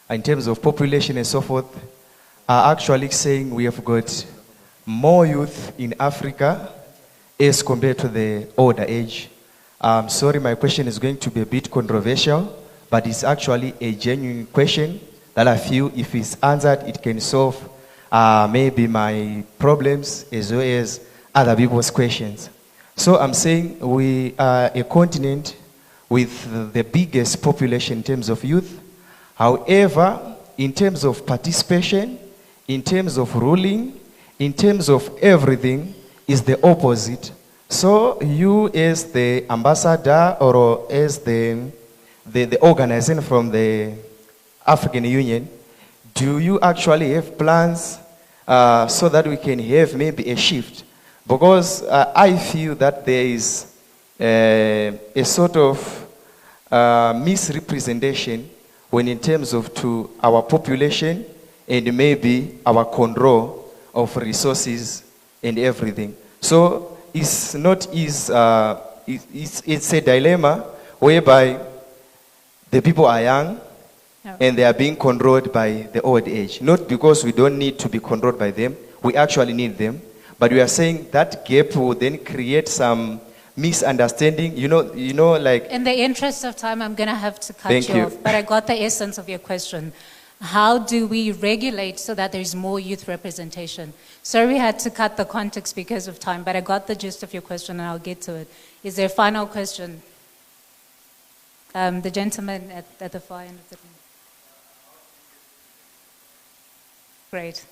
in terms of population and so forth are actually saying we have got more youth in Africa as compared to the older age. Sorry, my question is going to be a bit controversial, but it's actually a genuine question that I feel if it's answered, it can solve maybe my problems as well as other people's questions. So I'm saying we are a continent with the biggest population in terms of youth. However, in terms of participation, in terms of ruling, in terms of everything, is the opposite. So you as the ambassador or as the organization from the African Union, do you actually have plans so that we can have maybe a shift? Because I feel that there is a sort of misrepresentation when in terms of to our population and maybe our control of resources and everything. So it's not it's a dilemma whereby the people are young and they are being controlled by the old age. Not because we don't need to be controlled by them, we actually need them. But we are saying that gap will then create some misunderstanding, you know, like... In the interest of time, I'm going to have to cut you off, but I got the essence of your question. How do we regulate so that there's more youth representation? Sorry we had to cut the context because of time, but I got the gist of your question and I'll get to it. Is there a final question? The gentleman at the far end of the room. Great.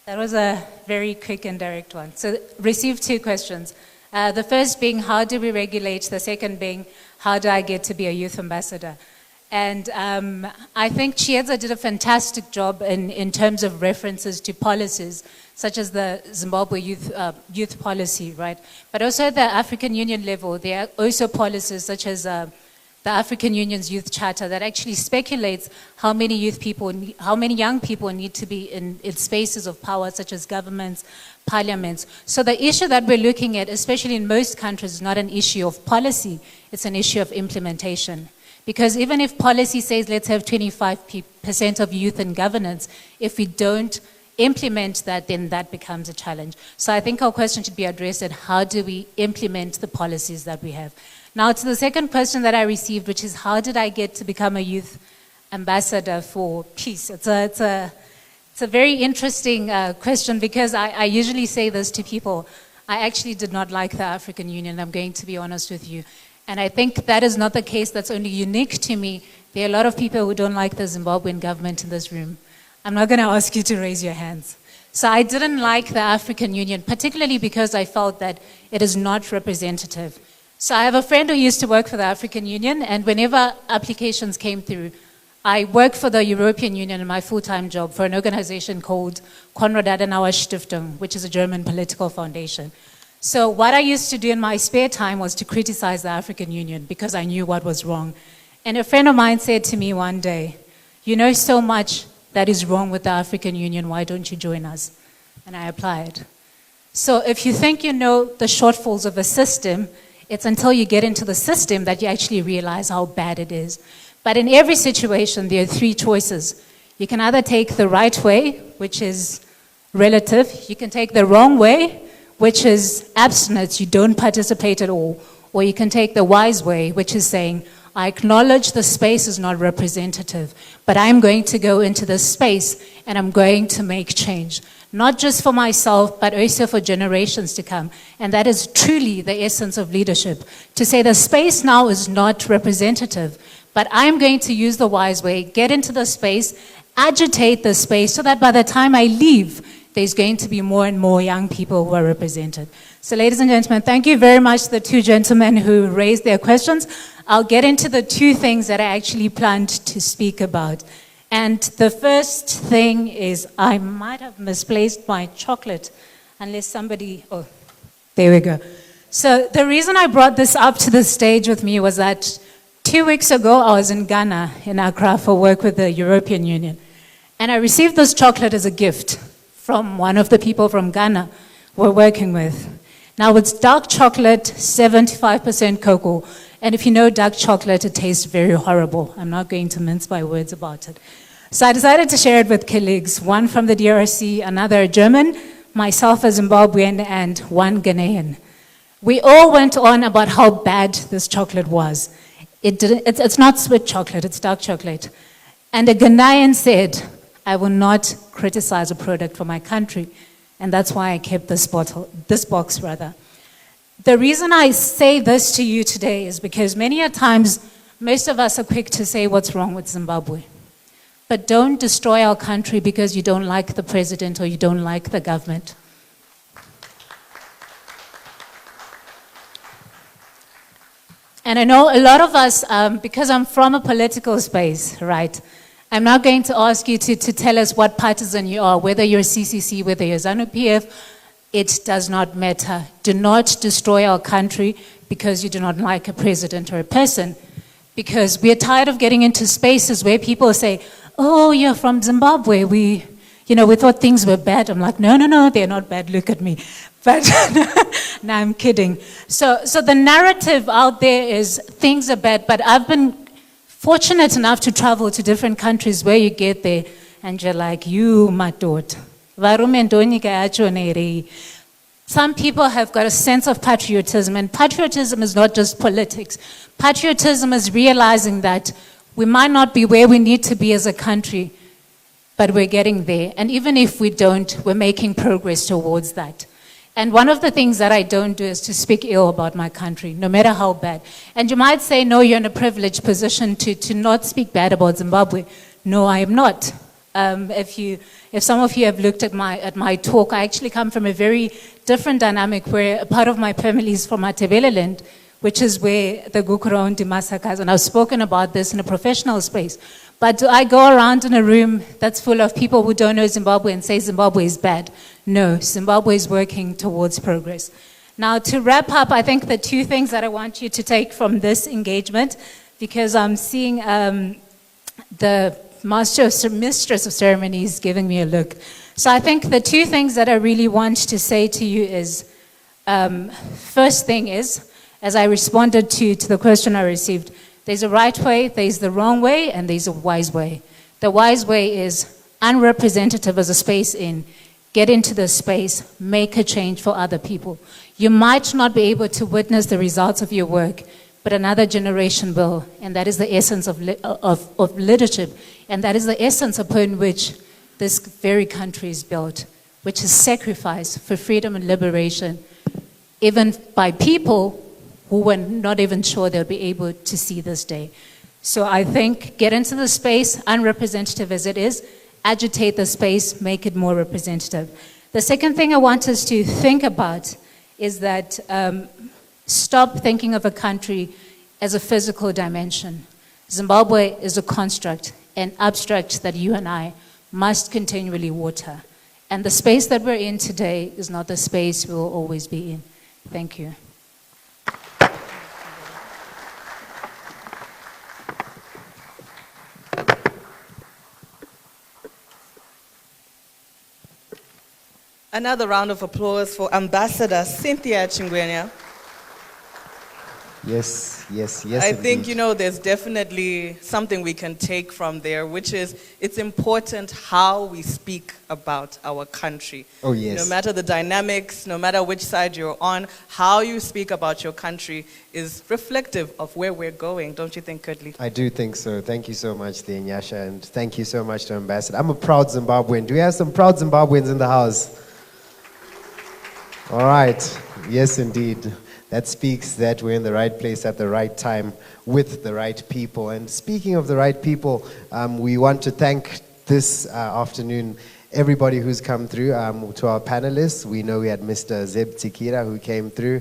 That was a very quick and direct one. So received 2 questions. The first being, how do we regulate? The second being, how do I get to be a youth ambassador? And I think Chiedza did a fantastic job in terms of references to policies, such as the Zimbabwe youth policy, right? But also at the African Union level, there are also policies such as the African Union's Youth Charter that actually speculates how many young people need to be in spaces of power, such as governments, parliaments. So the issue that we're looking at, especially in most countries, is not an issue of policy, it's an issue of implementation. Because even if policy says let's have 25% of youth in governance, if we don't implement that, then that becomes a challenge. So I think our question should be addressed at how do we implement the policies that we have. Now to the second question that I received, which is how did I get to become a youth ambassador for peace? It's a very interesting question because I usually say this to people. I actually did not like the African Union, I'm going to be honest with you. And I think that is not the case that's only unique to me. There are a lot of people who don't like the Zimbabwean government in this room. I'm not going to ask you to raise your hands. So I didn't like the African Union, particularly because I felt that it is not representative. So I have a friend who used to work for the African Union, and whenever applications came through, I worked for the European Union in my full-time job for an organization called Konrad Adenauer Stiftung, which is a German political foundation. So what I used to do in my spare time was to criticize the African Union because I knew what was wrong. And a friend of mine said to me one day, you know so much that is wrong with the African Union, why don't you join us? And I applied. So if you think you know the shortfalls of a system, it's until you get into the system that you actually realize how bad it is. But in every situation, there are 3 choices. You can either take the right way, which is relative. You can take the wrong way, which is abstinence, you don't participate at all. Or you can take the wise way, which is saying, I acknowledge the space is not representative, but I'm going to go into this space and I'm going to make change. Not just for myself, but also for generations to come. And that is truly the essence of leadership. To say the space now is not representative, but I'm going to use the wise way, get into the space, agitate the space so that by the time I leave, there's going to be more and more young people who are represented. So ladies and gentlemen, thank you very much to the two gentlemen who raised their questions. I'll get into the two things that I actually planned to speak about. And the first thing is I might have misplaced my chocolate, unless somebody, oh, there we go. So the reason I brought this up to the stage with me was that 2 weeks ago I was in Ghana, in Accra, for work with the European Union. And I received this chocolate as a gift from one of the people from Ghana we're working with. Now it's dark chocolate, 75% cocoa. And if you know dark chocolate, it tastes very horrible. I'm not going to mince my words about it. So I decided to share it with colleagues, one from the DRC, another German, myself a Zimbabwean, and one Ghanaian. We all went on about how bad this chocolate was. It's not sweet chocolate, it's dark chocolate. And a Ghanaian said, I will not criticize a product for my country. And that's why I kept this box. The reason I say this to you today is because many a times, most of us are quick to say what's wrong with Zimbabwe. But don't destroy our country because you don't like the president or you don't like the government. And I know a lot of us, because I'm from a political space, right? I'm not going to ask you to tell us what partisan you are, whether you're CCC, whether you're ZANU-PF. It does not matter. Do not destroy our country because you do not like a president or a person. Because we're tired of getting into spaces where people say, oh, you're from Zimbabwe. We thought things were bad. I'm like, no, they're not bad. Look at me. But no, I'm kidding. So the narrative out there is things are bad. But I've been fortunate enough to travel to different countries where you get there and you're like, you, my daughter. Some people have got a sense of patriotism, and patriotism is not just politics. Patriotism is realizing that we might not be where we need to be as a country, but we're getting there. And even if we don't, we're making progress towards that. And one of the things that I don't do is to speak ill about my country, no matter how bad. And you might say, no, you're in a privileged position to not speak bad about Zimbabwe. No, I am not. If some of you have looked at my talk, I actually come from a very different dynamic where a part of my family is from Matebeleland, which is where the Gukurondi massacres, and I've spoken about this in a professional space. But do I go around in a room that's full of people who don't know Zimbabwe and say Zimbabwe is bad? No, Zimbabwe is working towards progress. Now, to wrap up, I think the two things that I want you to take from this engagement, because I'm seeing the mistress of ceremonies giving me a look. So I think the two things that I really want to say to you is, first thing is, as I responded to the question I received, there's a right way, there's the wrong way, and there's a wise way. The wise way is unrepresentative as a space in. Get into the space, make a change for other people. You might not be able to witness the results of your work, but another generation will, and that is the essence of leadership, and that is the essence upon which this very country is built, which is sacrifice for freedom and liberation, even by people who were not even sure they'll be able to see this day. So I think get into the space, unrepresentative as it is, agitate the space, make it more representative. The second thing I want us to think about is that stop thinking of a country as a physical dimension. Zimbabwe is a construct, an abstract that you and I must continually water. And the space that we're in today is not the space we will always be in. Thank you. Another round of applause for Ambassador Cynthia Chingwenya. Yes. I think, there's definitely something we can take from there, which is it's important how we speak about our country. Oh, yes. No matter the dynamics, no matter which side you're on, how you speak about your country is reflective of where we're going. Don't you think, Curtly? I do think so. Thank you so much, Nyasha, and thank you so much to Ambassador. I'm a proud Zimbabwean. Do we have some proud Zimbabweans in the house? All right. Yes, indeed. That speaks that we're in the right place at the right time with the right people. And speaking of the right people, we want to thank this afternoon everybody who's come through. To our panelists, we know we had Mr. Z.I.M. who came through,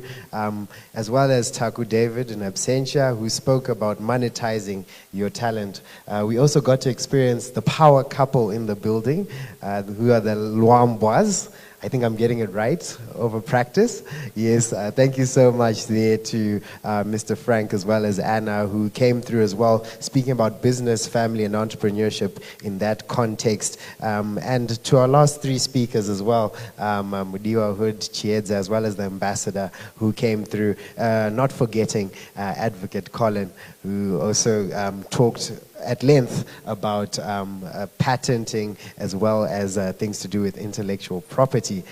as well as Taku David in absentia, who spoke about monetizing your talent. We also got to experience the power couple in the building, who are the Luambwas. I think I'm getting it right over practice. Yes, thank you so much there to Mr. Frank as well as Anna, who came through as well, speaking about business, family, and entrepreneurship in that context. And to our last three speakers as well, Mutizwa, Hood, Chiedza, as well as the ambassador who came through, not forgetting Advocate Colin, who also talked at length about patenting as well as things to do with intellectual property.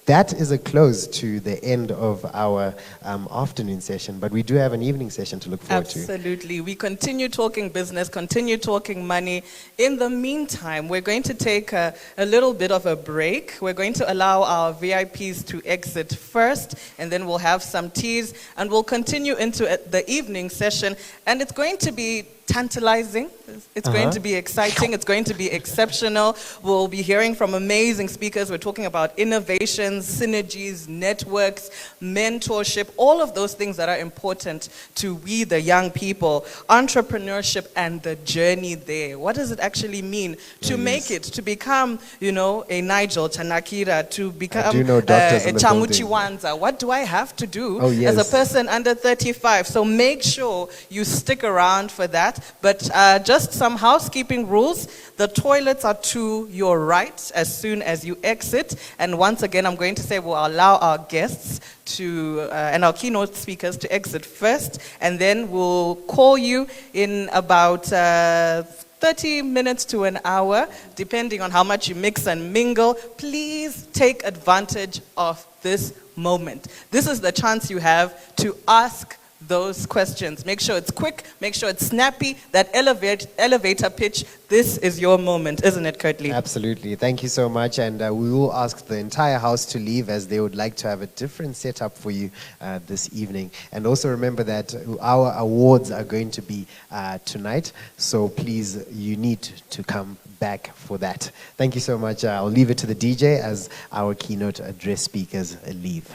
That is a close to the end of our afternoon session, but we do have an evening session to look forward to. Absolutely. We continue talking business, continue talking money. In the meantime, we're going to take a little bit of a break. We're going to allow our VIPs to exit first, and then we'll have some teas, and we'll continue into the evening session, and it's going to be tantalizing. It's going to be exciting. It's going to be exceptional. We'll be hearing from amazing speakers. We're talking about innovations, synergies, networks, mentorship, all of those things that are important to we, the young people, entrepreneurship and the journey there. What does it actually mean to make it, to become, you know, a Nigel Chanakira, to become a Chamuchi Wanza? What do I have to do as a person under 35? So make sure you stick around for that. But just some housekeeping rules. The toilets are to your right as soon as you exit. And once again, I'm going to say we'll allow our guests to, and our keynote speakers to exit first. And then we'll call you in about 30 minutes to an hour, depending on how much you mix and mingle. Please take advantage of this moment. This is the chance you have to ask those questions. Make sure it's quick, make sure it's snappy, that elevator pitch. This is your moment, isn't it, Curtly? Absolutely. Thank you so much. And we will ask the entire house to leave, as they would like to have a different setup for you this evening. And also remember that our awards are going to be tonight. So please, you need to come back for that. Thank you so much. I'll leave it to the DJ as our keynote address speakers leave.